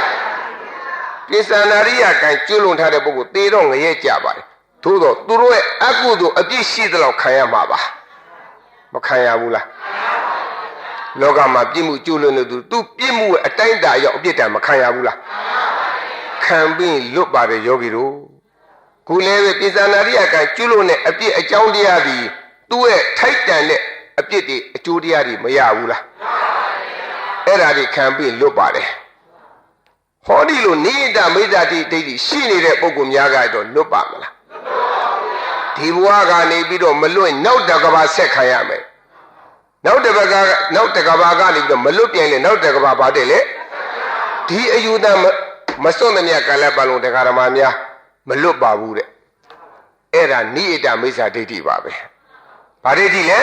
ပိဿာနာရိယကံကျူးလွန်ထားတဲ့ပုဂ္ဂိုလ်သေတော့ငရဲကြပါတယ်သို့တော့သူတို့ရဲ့အကုသိုလ်အပြစ်ရှိသလောက်ခံရမှာပါမခံရဘူးလားလောကမှာပြစ်မှုကျူးလွန်နေသူပြစ်မှုရဲ့အတိုင်းအတာရောက်အပြစ်ဒဏ်မခံရဘူးလားခံပြီးလွတ်ပါတယ်ယောဂီတို့ခုလည်းပဲပိဿာနာရိယကံကျူးလွန်တဲ့အပြစ်အကြောင်းတရားဒီသူ့ရဲ့ထိုက်တန်တဲ့အပြစ်တွေအကျိုးတရားတွေမရဘူးလားအဲ့ဒါတွေခံပြီးလွတ်ပါတယ်ဟောဒီလိုနိဣတမိစ္ဆာဒိဋ္ဌိရှိနေတဲ့ပုဂ္ဂိုလ်များကတော့လွတ်ပါမလားဒီဘဝကနေပြီးတော့မလွတ်နောက်တကဘာဆက်ခံရမယ်နောက်တကဘာကနေပြီးတော့မလွတ်ပြန်လေနောက်တကဘာပါတယ်လေဒီအယူတံမစွန့်မမြတ်ကာလပတ်လုံးတရားဓမ္မများမလွတ်ပါဘူးတဲ့အဲ့ဒါနိဣတမိစ္ဆာဒိဋ္ဌိပါပဲဘာဒိဋ္ဌိလဲ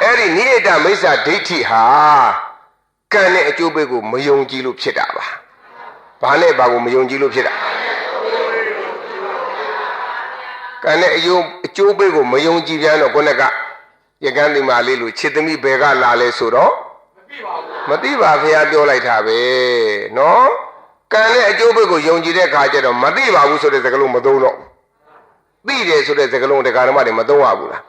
အဲ့ဒီနိဣတမိစ္ဆာဒိဋ္ဌိဟာကံနဲ့အကျိုးပေးကိုမယုံကြည်လို့ဖြစ်တာပါဘာနဲ့ဘာကိုမယုံကြည်လို့ဖြစ်တာကံနဲ့အကျိုးပေးကိုမယုံကြည်ပြန်တော့ခုနကရကန်းဒီမာလေးလို့ခြေသမီးဘယ်ကလာလဲဆိုတော့မသိပါဘုရားပြောလိုက်တာပဲနော်ကံနဲ့အကျိုးပေးကိုယုံကြည်တဲ့ခါကျတော့မသိပါဘူးဆိုတဲ့စကားလုံးမသုံးတော့သိတယ်ဆိုတဲ့စကားလုံးတရားဓမ္မတွေမသုံးရဘူးလား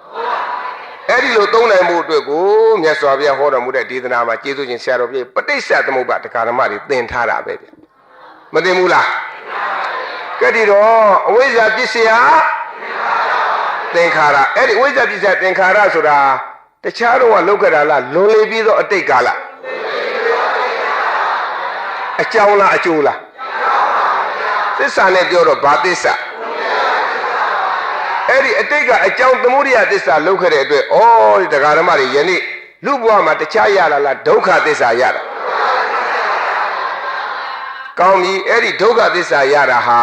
အဲ့ဒီလိုသုံးနိုင်မှုအတွက်ကိုမြတ်စွာဘုရားဟောတော်မူတဲ့ဒေသနာမှာကျေးဇူးရှင်ဆရာတော်ပြည့်ပဋိစ္စသမုပ္ပါဒကာဓမ္မတွေသင်ထားတာပဲဗျမသိဘူးလားကဲဒီတော့အဝိဇ္ဇာပစ္စယသင်္ခါရအဲ့ဒီအဝိဇ္ဇာပစ္စယသင်္ခါရဆိုတာတခြားတော့ကလောက်ကြတာလားလွန်လေပြီးတော့အတိတ်ကာလအကြောင်းလားအကျိုးလားသစ္စာနဲ့ပြောတော့ဘာသစ္စာအဲ့ဒီအတိတ်ကအကြောင်းသမုဒိယသစ္စာလောက်ခဲ့တဲ့အတွက်ဩဒီတရားဓမ္မတွေယနေ့လူဘဝမှာတခြားရလာလားဒုက္ခသစ္စာရတာကောင်းပြီအဲ့ဒီဒုက္ခသစ္စာရတာဟာ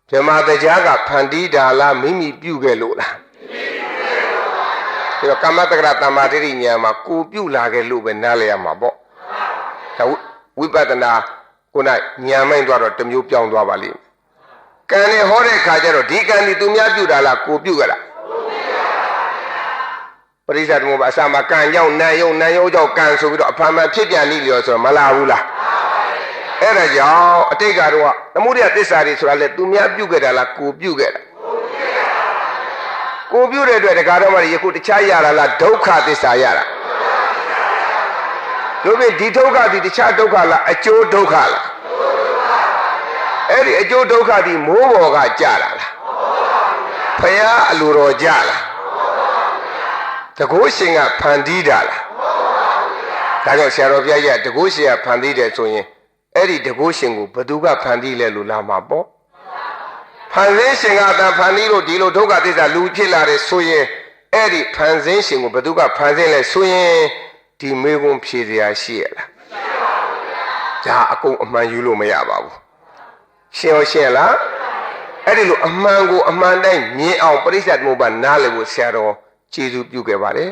ဗြဟ္မာတရားကဖန်တီးတာလားမိမိပြုခဲ့လို့လားဒီတော့ကာမတက္ကရာတမ္မာဒိဋ္ဌိဉာဏ်မှာကိုပြုလာခဲ့လို့ပဲနားလည်ရမှာပေါ့ဒါဝိပဿနာကိုယ်၌ဉာဏ်မိုင်းသွားတော့တစ်မျိုးပြောင်းသွားပါလိမ့်ကံနဲ့ဟောတဲ့ခါကျတော့ဒီကံဒီသူများပြုတာလားကိုပြုကြလား ပရိစ္ဆသမုပ္ပါအစမှာကံကြောင့်နာယုံကြောင့်ကံဆိုပြီးတော့အဖန်ဖန်ဖြစ်ပြန်နေလျော်ဆိုတော့မလာဘူးလားအဲ့ဒါကြောင့်အတိတ်ကတော့သမုဒယသစ္စာတွေဆိုတာလေသူများပြုခဲ့တာလားကိုပြုခဲ့တာကိုပြုတဲ့အတွက်တရားတော်မှာယခုတခြားရတာလားဒုက္ခသစ္စာရတာတို့ပြင်ဒီဒုက္ခဒီတခြားဒုက္ခလားအကျိုးဒုက္ခလားအဲ့ဒီအကျိုးဒုက္ခဒီမိုးပေါ်ကကြတာလားဖယားအလိုတော်ကြလားတကုရှင်ကဖန်တီးတာလားဒါကြောင့်ဆရာတော်ဘုရားကြီးကတကုရှင်ကဖန်တီးတယ်ဆိုရင်အဲ့ဒီတကုရှင်ကိုဘသူကဖန်တီးလဲလို့လာမှာပေါ့ဖန်ဆင်းရှင်ကတန်ဖန်တီးလို့ဒီလိုဒုက္ခသစ္စာလူဖြစ်လာတယ်ဆိုရင်အဲ့ဒီဖန်ဆင်းရှင်ကိုဘသူကဖန်ဆင်းလဲဆိုရင်ဒီမေကွန်းဖြေစရာရှိရလားဒါအကုန်အမှန်ယူလို့မရပါဘူးရှင်းရောရှင်းလားအဲ့ဒီလိုအမှန်ကိုအမှန်တိုင်းမြင်အောင်ပရိစ္ဆေသမုပ္ပါနားလည်ဖို့ဆရာတော်ကျေးဇူးပြုခဲ့ပါတယ်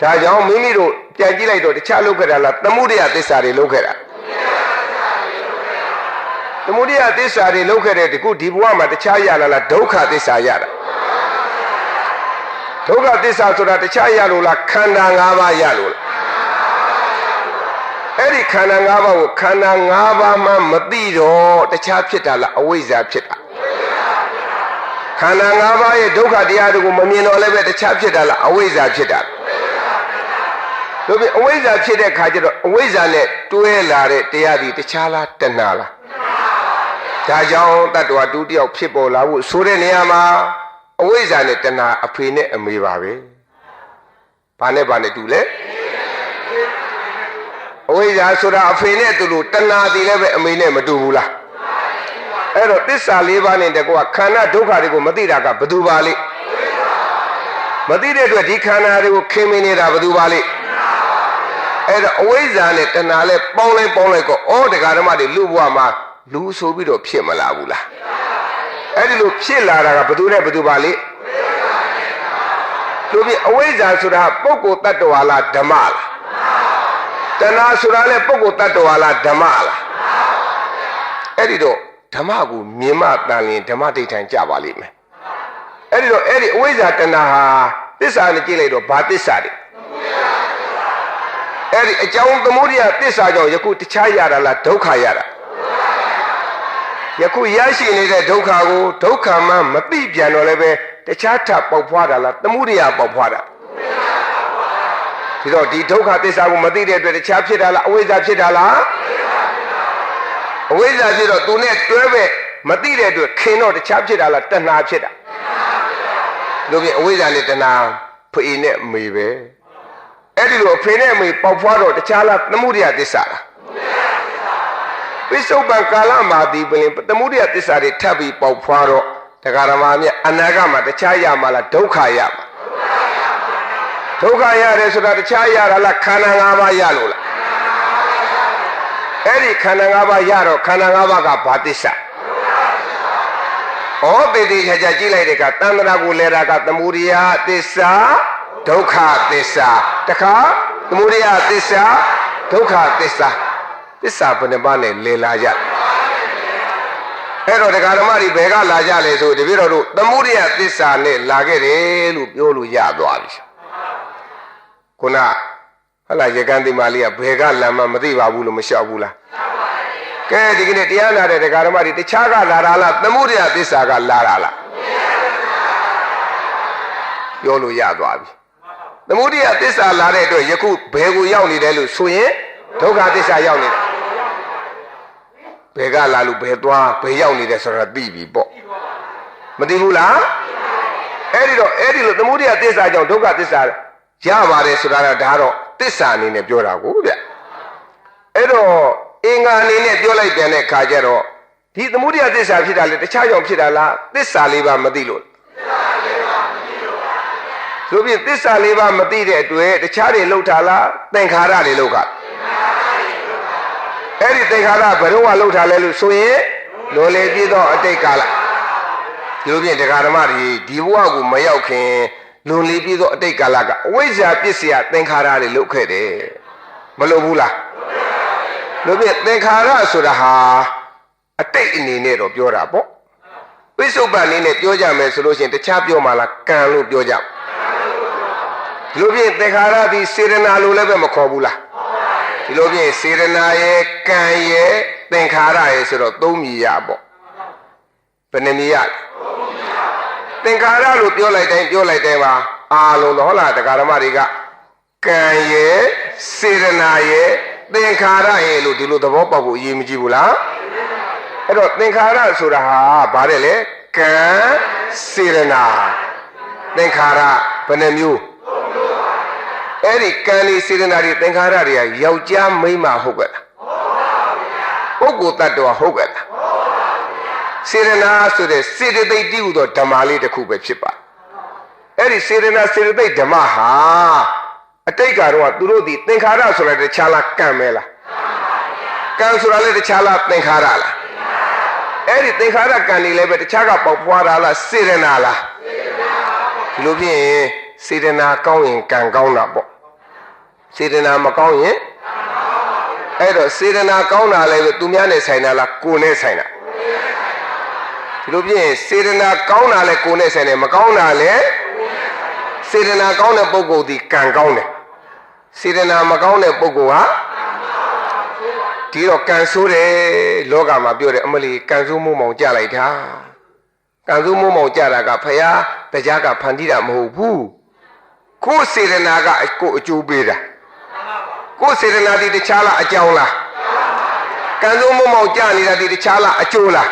ဒါကြောင့်မိမိတို့ပြန်ကြည့်လိုက်တော့တခြားလုပ်ခဲ့တာလားသမုဒယသစ္စာတွေလုပ်ခဲ့တာသမုဒယသစ္စာတွေလုပ်ခဲ့တဲ့ဒီခုဒီဘဝမှာတခြားရလာလားဒုက္ခသစ္စာရတာဒုက္ခသစ္စာဆိုတာတခြားရလို့လားခန္ဓာ၅ပါးရလို့လားအဲ့ဒီခန္ဓာ၅ပါးကိုခန္ဓာ၅ပါးမှမသိတော့တခြားဖြစ်တာလားအဝိဇ္ဇာဖြစ်တာခန္ဓာ၅ပါးရဲ့ဒုက္ခတရားတွေကိုမမြင်တော့လည်းပဲတခြားဖြစ်တာလားအဝိဇ္ဇာဖြစ်တာတို့ပြီအဝိဇ္ဇာဖြစ်တဲ့ခါကျတော့အဝိဇ္ဇာနဲ့တွဲလာတဲ့တရားဒီတခြားလားတဏှာလားဒါကြောင့်တတ္တဝါတူတယောက်ဖြစ်ပေါ်လာဖို့ဆိုတဲ့နေရာမှာအဝိဇ္ဇာနဲ့တဏှာအဖေနဲ့အမေပါပဲဘာနဲ့တူလဲအဝိဇ္ဇာဆိုတာအဖေနဲ့တူလို့တဏှာဒီလည်းပဲအမေနဲ့မတူဘူးလားအဲ့တော့သစ္စာ၄ပါးနဲ့တကွာခန္ဓာဒုက္ခတွေကိုမသိတာကဘယ်သူပါလိမသိတဲ့အတွက်ဒီခန္ဓာတွေကိုခင်မင်နေတာဘယ်သူပါလိအဲ့တော့အဝိဇ္ဇာနဲ့တဏှာလဲပေါင်းလိုက်ကောဩတရားဓမ္မတွေလူဘဝမှာလူဆိုပြီးတော့ဖြစ်မလာဘူးလားအဲ့ဒီလိုဖြစ်လာတာကဘယ်သူနဲ့ဘယ်သူပါလိတို့ပြီအဝိဇ္ဇာဆိုတာပုဂ္ဂိုလ်တ attva လားဓမ္မလားတဏှာဆိုတာလဲပုဂ္ဂိုလ်တ attva လားဓမ္မလားအဲ့ဒီတော့ဓမ္မကိုမြင်မှတန်ရင်ဓမ္မဒိဋ္ဌံကြပါလိမ့်မယ်အဲ့ဒီတော့အဲ့ဒီအဝိဇ္ဇာတဏှာဟာသစ္စာနဲ့ကြည့်လိုက်တော့ဘာသစ္စာတွေအဲ့ဒီအကြောင်းသမုဒယသစ္စာကြောင့်ယခုတခြားရတာလားဒုက္ခရတာယခုရရှိနေတဲ့ဒုက္ခကိုဒုက္ခမှမသိပြန်တော့လည်းပဲတခြားထပေါက်ဖွားတာလားသမုဒယပေါက်ဖွားတာဒီတော့ဒီဒုက္ခသစ္စာကိုမသိတဲ့အတွက်တခြားဖြစ်တာလားအဝိဇ္ဇာဖြစ်တာလားအဝိဇ္ဇာဖြစ်တော့သူနဲ့တွဲပဲမသိတဲ့အတွက်ခင်တော့တခြားဖြစ်တာလားတဏှာဖြစ်တာတို့ပြင်အဝိဇ္ဇာနဲ့တဏှာဖေနဲ့အမေပဲအဲ့ဒီလိုဖေနဲ့အမေပေါက်ဖွားတော့တခြားလားသမုဒယသစ္စာလားပိဿုပံကာလမှာဒီပင်သမုဒယသစ္စာတွေထပ်ပြီးပေါက်ဖွားတော့တရားဓမ္မမြတ်အနာဂတ်မှာတခြားရမှာလားဒုက္ခရမှာဒုက္ခရတယ်ဆိုတာတခြားရတာလားခန္ဓာ၅ပါးရလို့လားအဲ့ဒီခန္ဓာ၅ပါးရတော့ခန္ဓာ၅ပါးကဘာသစ္စာဩတေတိချာချာကြည့်လိုက်တဲ့အခါတန္တရာကိုလဲတာကသမုဒယသစ္စာဒုက္ခသစ္စာတခါသမုဒယသစ္စာဒုက္ခသစ္စာသစ္စာဘယ်နှပါးနဲ့လဲလာကြအဲ့တော့တရားဓမ္မတွေဘယ်ကလာကြလဲဆိုတပည့်တော်တို့သမုဒယသစ္စာနဲ့လာခဲ့တယ်လို့ပြောလို့ရသွားပြီခုနဟလာရေကန်တိမာလေးကဘယ်ကလမ်းမှမသိပါဘူးလို့မလျှောက်ဘူးလားကဲဒီကနေ့တရားနာတဲ့တရားဓမ္မတွေတခြားကလာတာလားသမုဒယသစ္စာကလာတာလားပြောလို့ရသွားပြီသမုဒယသစ္စာလာတဲ့အတွက်ယခုဘယ်ကိုရောက်နေတယ်လို့ဆိုရင်ဒုက္ခသစ္စာရောက်နေတယ်ဘယ်ကလာလို့ဘယ်သွားဘယ်ရောက်နေတယ်ဆိုတာသိပြီပေါ့မသိဘူးလားအဲ့ဒီလိုသမုဒယသစ္စာကြောင့်ဒုက္ခသစ္စာရပါတယ်ဆိုတာကဒါတော့သစ္စာအနေနဲ့ပြောတာကိုဗျအဲ့တော့အင်္ဂါအနေနဲ့ပြောလိုက်ပြန်တဲ့ခါကျတော့ဒီသမုဒယသစ္စာဖြစ်တာလေတခြားကြောင့်ဖြစ်တာလားသစ္စာလေးပါမသိလို့ဆိုပြီးသစ္စာလေးပါမသိတဲ့အတွက်တခြားတွေလှုပ်တာလားသင်္ခါရတွေလှုပ်တာအဲ့ဒီသင်္ခါရဘယ်တော့မှလှုပ်တာလဲလို့ဆိုရင်လိုလေပြည့်သောအတိတ်ကာလဒီလိုပြင်တရားဓမ္မတွေဒီဘဝကိုမရောက်ခင်လွန်လေပြည့်သောအတိတ်ကာလကအဝိဇ္ဇာပစ္စယသင်္ခါရတွေလှုပ်ခဲ့တယ်မလှုပ်ဘူးလားလို့ပြင်သင်္ခါရဆိုတာဟာအတိတ်အနေနဲ့တော့ပြောတာပေါ့ပိဿုပန်အနေနဲ့ပြောကြမယ်ဆိုလို့ရှိရင်တခြားပြောမှလားကံလို့ပြောကြ ဒီလိုဖြင့်သင်္ခါရသည်စေတနာလို့လည်းပဲမခေါ်ဘူးလားဒီလိုဖြင့်စေတနာရဲ့ကံရဲ့သင်္ခါရရဲ့ဆိုတော့သုံးမြည်ရပေါ့ဘယ်နှမြည်ရသင်္ခါရလို့ပြောလိုက်တိုင်းပါအာလုံးတော့ဟုတ်လားတရားဓမ္မတွေကကံရဲ့စေတနာရဲ့သင်္ခါရရဲ့လို့ဒီလိုသဘောပေါက်ဖို့အရေးမကြီးဘူးလားအဲ့တော့သင်္ခါရဆိုတာဟာဘာလဲလဲကံစေတနာသင်္ခါရဘယ်နှမျိုးအဲ့ဒီကံဒီစေတနာတွေသင်္ခါရတွေကယောက်ျားမိန်းမဟုတ်ကဲ့လားပုဂ္ဂိုလ်တ attva ဟုတ်ကဲ့လားစေတနာဆိုတဲ့စေတသိက်တည်ဟူသောဓမ္မလေးတစ်ခုပဲဖြစ်ပါအဲ့ဒီစေတနာစေတသိက်ဓမ္မဟာအတိတ်ကတော့သူတို့ဒီသင်္ခါရဆိုတာတခြားလားကံပဲလားကံဆိုတာလည်းတခြားလားသင်္ခါရလားအဲ့ဒီသင်္ခါရကံတွေလည်းပဲတခြားကပေါက်ဖွာတာလားစေတနာလားဒီလိုဖြင့်စေတနာကောင်းရင်ကံကောင်းတာပေါ့စေတနာမကောင်းရင်အဲ့တော့စေတနာကောင်းတာလည်းသူများနဲ့ဆိုင်တာလားကိုယ်နဲ့ဆိုင်တာဒီလိုဖြင့်စေတနာကောင်းတာလည်းကိုယ်နဲ့ဆိုင်တယ်မကောင်းတာလည်းစေတနာကောင်းတဲ့ပုဂ္ဂိုလ်ဒီကံကောင်းတယ်စေတနာမကောင်းတဲ့ပုဂ္ဂိုလ်ဟာဒီတော့ကံဆိုးတယ်လောကမှာပြောတယ်အမလီကံဆိုးမိုးမောင်ကြလိုက်တာကံဆိုးမိုးမောင်ကြတာကဖယားတရားကဖန်တီးတာမဟုတ်ဘူးကိုယ်စေတနာကကိုယ်အကျိုးပေးတာကိုယ်စေတနာဒီတခြားလားအကြောင်းလားကံဆိုးမိုးမောင်ကြနေတာဒီတခြားလားအကျိုးလား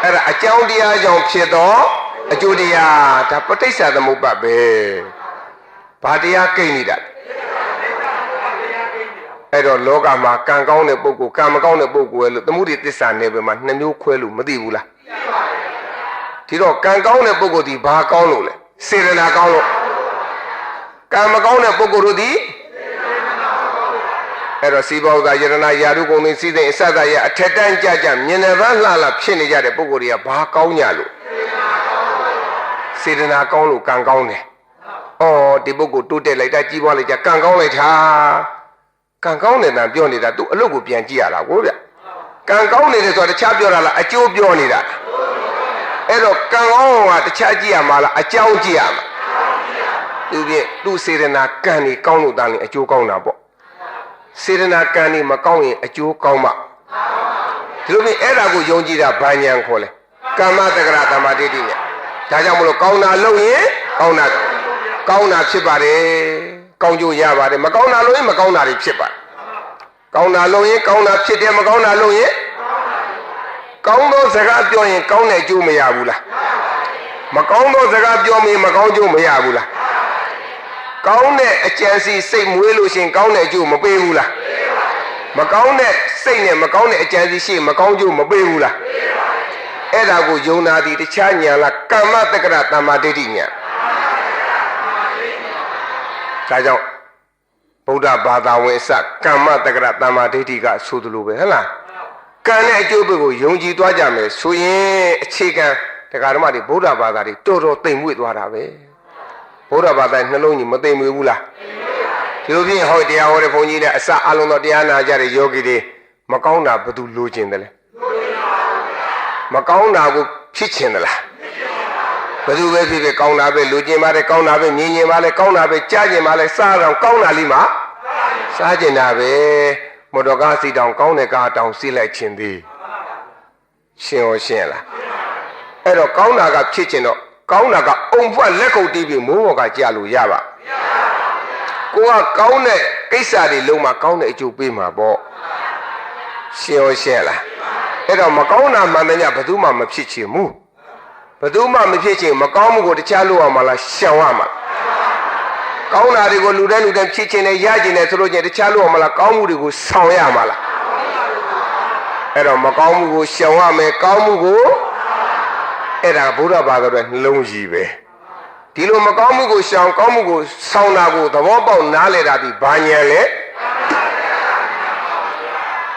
အဲ့ဒါအကြောင်းတရားကြောင့်ဖြစ်တော့အကျိုးတရားဒါပဋိစ္စသမုပ္ပါပဲဘာတရားကိန်းနေတာအဲ့တော့လောကမှာကံကောင်းတဲ့ပုဂ္ဂိုလ်ကံမကောင်းတဲ့ပုဂ္ဂိုလ်လို့သမှုတွေသစ္စာနယ်ပယ်မှာနှစ်မျိုးခွဲလို့မသိဘူးလားဒီတော့ကံကောင်းတဲ့ပုဂ္ဂိုလ်ဒီဘာကောင်းလို့လဲစေတနာကောင်းလို့ကံမကောင်းတဲ့ပုဂ္ဂိုလ်တို့ဒီအဲ့တော့စီဘောဇာယရဏယာရုကုန်သိစီသိအစသရဲ့အထက်တန်းကြကြမြင်တယ်ဗန်းလှလှဖြစ်နေကြတဲ့ပုဂ္ဂိုလ်တွေကဘာကောင်းညာလို့စေတနာကောင်းလို့ကံကောင်းတယ်။အော်ဒီပုဂ္ဂိုလ်တိုးတက်လိုက်တာကြီးပွားလိုက်ကြကံကောင်းလိုက်တာကံကောင်းတယ်တန်ပြောနေတာ तू အလုပ်ကိုပြန်ကြည့်ရတာကိုဗျ။ကံကောင်းနေတယ်ဆိုတာတခြားပြောတာလားအကျိုးပြောနေတာ။အဲ့တော့ကံကောင်းကတခြားကြည့်ရမှာလားအကြောင်းကြည့်ရမှာ။သူဖြင့်သူ့စေတနာကံนี่ကောင်းလို့တန်ရင်အကျိုးကောင်းတာပေါ့။စေတနာကံนี่မကောင်းရင်အကျိုးကောင်းမှာ။ဒီလိုဖြင့်အဲ့ဒါကိုယုံကြည်တာဘာညာခေါ်လဲ။ကမ္မတက္ကရာသမာဓိတိနဲ့ဒါကြောင့်မလို့ကောင်းတာလုပ်ရင်ကောင်းတာဖြစ်ပါတယ်ကောင်းကျိုးရပါတယ်မကောင်းတာလုပ်ရင်မကောင်းတာတွေဖြစ်ပါတယ်ကောင်းတာလုပ်ရင်ကောင်းတာဖြစ်တယ်မကောင်းတာလုပ်ရင်ကောင်းသောစကားပြောရင်ကောင်းတဲ့အကျိုးမရဘူးလားမကောင်းသောစကားပြောရင်မကောင်းကျိုးမရဘူးလားကောင်းတဲ့အကြံစီစိတ်မွေးလို့ရှင်ကောင်းတဲ့အကျိုးမပေးဘူးလားမကောင်းတဲ့စိတ်နဲ့မကောင်းတဲ့အကြံစီရှိမကောင်းကျိုးမပေးဘူးလားအဲ့ဒါကိုယုံနာသည်တခြားညာလားကမ္မတက္ကရာတမ္မာဒိဋ္ဌိညာဒါကြောင့်ဗုဒ္ဓဘာသာဝင်အစကမ္မတက္ကရာတမ္မာဒိဋ္ဌိကဆိုသလိုပဲဟဲ့လားကံနဲ့အကျိုးပေးကိုယုံကြည်သွားကြမယ်ဆိုရင်အခြေခံတရားဓမ္မတွေဗုဒ္ဓဘာသာတွေတော်တော်သိမ်မွေ့သွားတာပဲဗုဒ္ဓဘာသာနှလုံးကြီးမသိမ်မွေ့ဘူးလားဒီလိုဖြင့်ဟောတရားဟောတဲ့ဘုန်းကြီးနဲ့အစအလုံးသောတရားနာကြတဲ့ယောဂီတွေမကောင်းတာဘယ်သူလိုချင်တယ်လဲမကောင်းတာကိုဖြစ်ချင်သလားဘယ်သူပဲဖြစ်ဖြစ်ကောင်းတာပဲလူကျင်ပါလေကောင်းတာပဲမြင်ကျင်ပါလေကောင်းတာပဲကြားကျင်ပါလေစားတော့ကောင်းတာလေးမှာစားကျင်တာပဲမော်တော်ကားစီတောင်ကောင်းတဲ့ကားတောင်စီးလိုက်ခြင်းသည်ရှင်ရောရှင်လားအဲ့တော့ကောင်းတာကဖြစ်ချင်တော့ကောင်းတာကအုံဖွက်လက်ခုပ်တီးပြီးမိုးပေါ်ကကြာလို့ရပါကိုကကောင်းတဲ့ကိစ္စတွေလုံးမှာကောင်းတဲ့အကျိုးပေးမှာပေါ့ရှင်ရောရှင်လားအဲ့တော့မကောင်းတာမှန်တယ်ညဘယ်သူမှမဖြစ်ချင်ဘူးဘယ်သူမှမဖြစ်ချင်မကောင်းမှုကိုတခြားလုပ်အောင်မလားရှောင်ရမှာကောင်းတာတွေကိုလူတိုင်းဖြစ်ချင်တယ်ရချင်တယ်ဆိုလို့ချင်းတခြားလုပ်အောင်မလားကောင်းမှုတွေကိုဆောင်ရမှာလားအဲ့တော့မကောင်းမှုကိုရှောင်ရမယ်ကောင်းမှုကိုအဲ့ဒါဗုဒ္ဓဘာသာရဲ့နှလုံးရည်ပဲဒီလိုမကောင်းမှုကိုရှောင်ကောင်းမှုကိုဆောင်တာကိုသဘောပေါက်နားလည်တာဒီဘာညာလဲ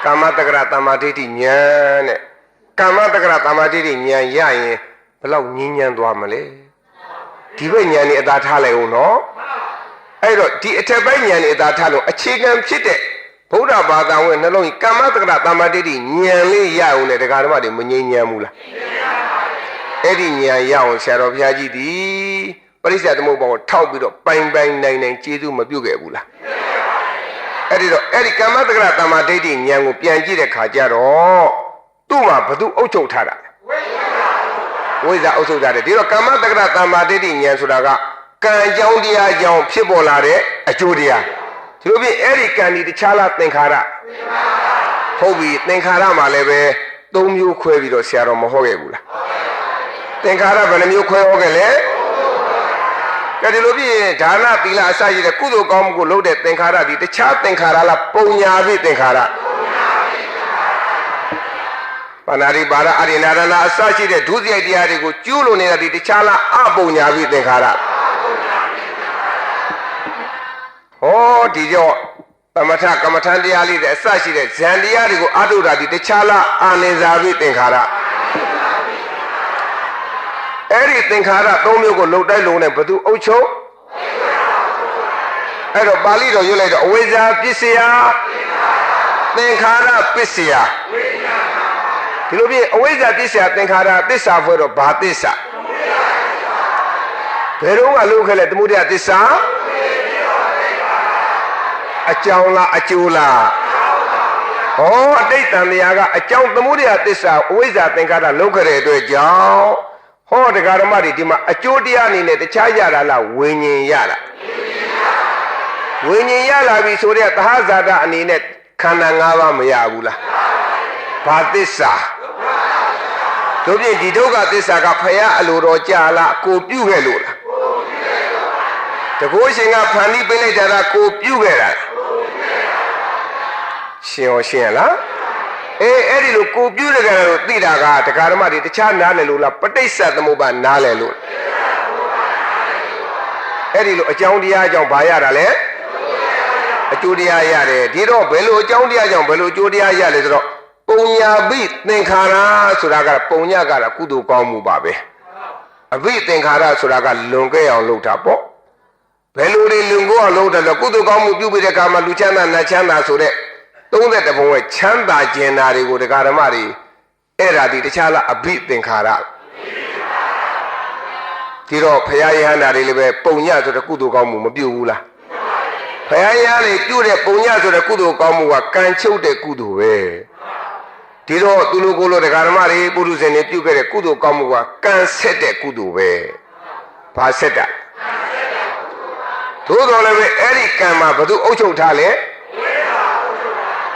ကမ္မတက္ကရာတမ္မာဒိဋ္ဌိဉာဏ်တဲ့ကမ္မတက္ကရာတမ္မာဒိဋ္ဌိဉာဏ်ရရင်ဘယ်လောက်ငြင်းညမ်းသွားမလဲဒီဘက်ဉာဏ်นี่အသာထားလိုက်ဦးနော်အဲ့တော့ဒီအထက်ပိုင်းဉာဏ်นี่အသာထားလို့အခြေခံဖြစ်တဲ့ဗုဒ္ဓဘာသာဝင်နှလုံးကမ္မတက္ကရာတမ္မာဒိဋ္ဌိဉာဏ်လေးရအောင်လေတရားဓမ္မတွေမငြင်းညမ်းဘူးလားအဲ့ဒီဉာဏ်ရအောင်ဆရာတော်ဘုရားကြီးဒီ ပရိစ္ဆေသမုပ္ပါကိုထောက်ပြီးတော့ပိုင်နိုင်ကျေးဇူးမပြုခဲ့ဘူးလားအဲ့ဒီကမ္မတက္ကရာတမ္မာဒိဋ္ဌိဉာဏ်ကိုပြန်ကြည့်တဲ့ခါကျတော့သူ့မှာဘသူအုပ်ချုပ်ထားတာဝိဇ္ဇာအုပ်ချုပ်ထားတယ်ဒီတော့ကမ္မတက္ကရာတမ္မာဒိဋ္ဌိဉာဏ်ဆိုတာကကံကြောင့်တရားကြောင့်ဖြစ်ပေါ်လာတဲ့အကျိုးတရားဒီလိုပြင်အဲ့ဒီကံဒီတခြားလားသင်္ခါရဟုတ်ပြီသင်္ခါရမှာလည်းပဲ၃မျိုးခွဲပြီးတော့ဆရာတော်မဟောခဲ့ဘူးလားသင်္ခါရဘယ်နှမျိုးခွဲဟောခဲ့လဲကဲဒီလိုပြင်ဒါနသီလအစရှိတဲ့ကုသိုလ်ကောင်းမှုကိုလုပ်တဲ့သင်္ခါရဒီတခြားသင်္ခါရလားပုံညာပိသင်္ခါရပါဏာတိပါရအရိနာရဏအစရှိတဲ့ဒုစရိုက်တရားတွေကိုကျူးလွန်နေတာဒီတခြားလားအပုံညာပိသင်္ခါရဟောဒီကြောင့်သမထကမ္မထံတရားလေးတဲ့အစရှိတဲ့ဇန်တရားတွေကိုအထုတာဒီတခြားလားအာနိဇာပိသင်္ခါရအဲ့ဒီသင်္ခါရ၃မျိုးကိုလှုပ်တိုက်လုံးနဲ့ဘသူအုပ်ချုပ်အဲ့တော့ပါဠိတော်ရွတ်လိုက်တော့အဝိဇ္ဇာပစ္စယသင်္ခါရပစ္စယဒီလိုပြင်အဝိဇ္ဇာပစ္စယသင်္ခါရသစ္စာဖွဲ့တော့ဘာသစ္စာဘယ်တော့ကလှုပ်ခဲ့လဲသမုဒယသစ္စာအကြောင်းလားအကျိုးလားဟောအတိတ်တန်တရားကအကြောင်းသမုဒယသစ္စာအဝိဇ္ဇာသင်္ခါရလှုပ်ခဲ့တဲ့အတွက်ကြောင့်ဟောတရားဓမ္မတွေဒီမှာအကျိုးတရားအနေနဲ့တခြားရတာလားဝိညာဉ်ရတာဝိညာဉ်ရလာပြီဆိုတဲ့သဟဇာတအနေနဲ့ခန္ဓာ၅ပါးမရဘူးလားဘာသစ္စာတို့ပြင်ဒီဒုက္ခသစ္စာကဖယားအလိုတော်ကြာလားကိုပြုခဲ့လို့လားတကုရှင်ကဖန်ပြီးပေးလိုက်တာကကိုပြုခဲ့တာရှင်ရောရှင်းလားအဲ့ဒီလိုကိုပြုရကြတယ်လို့သိတာကတရားဓမ္မတွေတခြားနားလည်လို့လားပဋိစ္စသမုပ္ပါနားလည်လို့အဲ့ဒီလိုအကြောင်းတရားကြောင့်ဘာရတာလဲအကျိုးတရားရတယ်ဒီတော့ဘယ်လိုအကြောင်းတရားကြောင့်ဘယ်လိုအကျိုးတရားရလဲဆိုတော့ပုံညာပိသင်္ခါရဆိုတာကပုံညာကကုသိုလ်ကောင်းမှုပါပဲအပိသင်္ခါရဆိုတာကလွန်ခဲ့အောင်လုပ်တာပေါ့ဘယ်လိုတွေလွန်ကိုအောင်လုပ်တယ်လို့ကုသိုလ်ကောင်းမှုပြုပြီးတဲ့အခါမှာလူချမ်းသာနတ်ချမ်းသာဆိုတဲ့31ဘုံရဲ့ချမ်းသာကျင်နာတွေကိုတရားဓမ္မတွေအဲ့ဒါဒီတခြားလားအဘိသင်္ခါရဒီတော့ဘုရားယဟန္တာတွေလည်းပဲပုံညဆိုတဲ့ကုသိုလ်ကောင်းမှုမပြုဘူးလားဘုရားယဟန်တွေပြုတဲ့ပုံညဆိုတဲ့ကုသိုလ်ကောင်းမှုကကံချုပ်တဲ့ကုသိုလ်ပဲဒီတော့သူလိုကိုလိုတရားဓမ္မတွေပုရုဇဉ်တွေပြုခဲ့တဲ့ကုသိုလ်ကောင်းမှုကကံဆက်တဲ့ကုသိုလ်ပဲဘာဆက်တာသို့တော်လည်းပဲအဲ့ဒီကံမှာဘယ်သူအုပ်ချုပ်ထားလဲ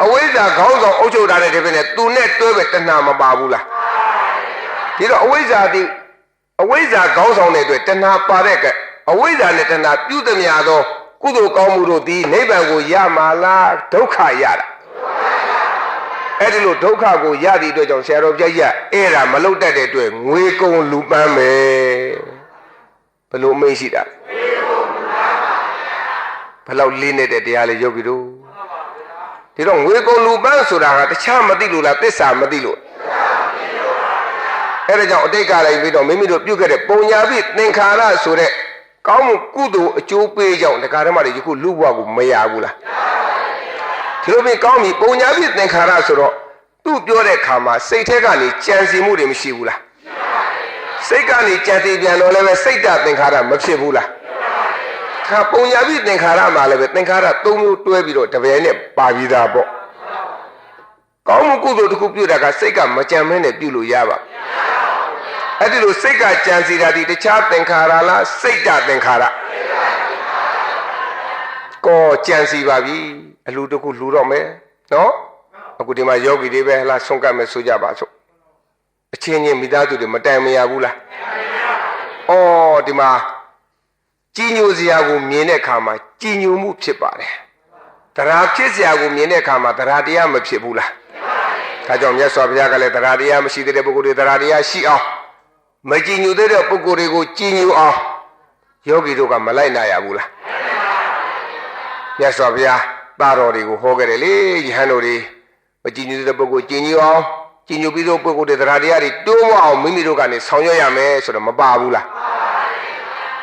အဝိဇ္ဇာခေါင်းဆောင်အုပ်ချုပ်ထားတဲ့ဒီပဲနဲ့သူနဲ့တွဲပဲတဏှာမပါဘူးလားဒီတော့အဝိဇ္ဇာခေါင်းဆောင်တဲ့အတွက်တဏှာပါတဲ့ကအဝိဇ္ဇာနဲ့တဏှာပြုသမျှသောကုသိုလ်ကောင်းမှုတို့သည်နိဗ္ဗာန်ကိုရမှာလားဒုက္ခရတာအဲ့ဒီလိုဒုက္ခကိုရသည့်အတွက်ကြောင့်ဆရာတော်ပြည့်ရအဲ့ဒါမလုတ်တတ်တဲ့အတွက်ငွေကုန်လူပန်းပဲဘယ်လိုအမိန့်ရှိတာဘယ်လောက်လေးနေတဲ့တရားလေးရုပ်ပြီးတော့ဒီတော့ငွေကုန်လူပန်းဆိုတာကတခြားမသိလို့လားသစ္စာမသိလို့အဲ့ဒါကြောင့်အတိတ်ကလည်းပြီးတော့မိမိတို့ပြုခဲ့တဲ့ပုံညာပိသင်္ခါရဆိုတဲ့ကောင်းမှုကုသိုလ်အကျိုးပေးကြောင့်တရားဓမ္မတွေယခုလူဘဝကိုမရဘူးလားဒီလိုပြင်ကောင်းပြီပုံညာပိသင်္ခါရဆိုတော့သူ့ပြောတဲ့ခါမှာစိတ်ထဲကနေကြံစီမှုတွေမရှိဘူးလားစိတ်ကနေကြံစီပြန်တော့လည်းပဲစိတ်တသင်္ခါရမဖြစ်ဘူးလားခါပုံညာပိသင်္ခါရမှာလည်းပဲသင်္ခါရ၃မျိုးတွဲပြီးတော့တပည့်နဲ့ပါပြီးသားပေါ့ကောင်းမှုကုသိုလ်တစ်ခုပြုတာကစိတ်ကမကြံမင်းနဲ့ပြုလို့ရပါအဲ့ဒီလိုစိတ်ကကြံစီတာဒီတခြားသင်္ခါရလားစိတ်တသင်္ခါရကိုကြံစီပါပြီအလူတစ်ခုလူတော့မယ်နော်အခုဒီမှာယောဂီတွေပဲဟလားဆုံးကတ်မယ်ဆိုကြပါစို့အချင်းချင်းမိသားစုတွေမတိုင်မရဘူးလားအော်ဒီမှာကြီးညိုစရာကိုမြင်တဲ့အခါမှာကြီးညိုမှုဖြစ်ပါတယ်တရားဖြစ်စရာကိုမြင်တဲ့အခါမှာတရားတရားမဖြစ်ဘူးလားဒါကြောင့်မြတ်စွာဘုရားကလည်းတရားတရားမရှိတဲ့ပုဂ္ဂိုလ်တွေတရားတရားရှိအောင်မကြည်ညိုတဲ့ပုဂ္ဂိုလ်တွေကိုကြည်ညိုအောင်ယောဂီတို့ကမလိုက်နိုင်ရဘူးလားမြတ်စွာဘုရားသားတော်တွေကိုဟောခဲ့တယ်လေယဟန်တို့တွေမကြည်ညိုတဲ့ပုဂ္ဂိုလ်ကြည်ညိုအောင်ကြည်ညိုပြီးသောပုဂ္ဂိုလ်တွေတရားတရားတွေတိုးမအောင်မိမိတို့ကနေဆောင်ရွက်ရမယ်ဆိုတော့မပါဘူးလား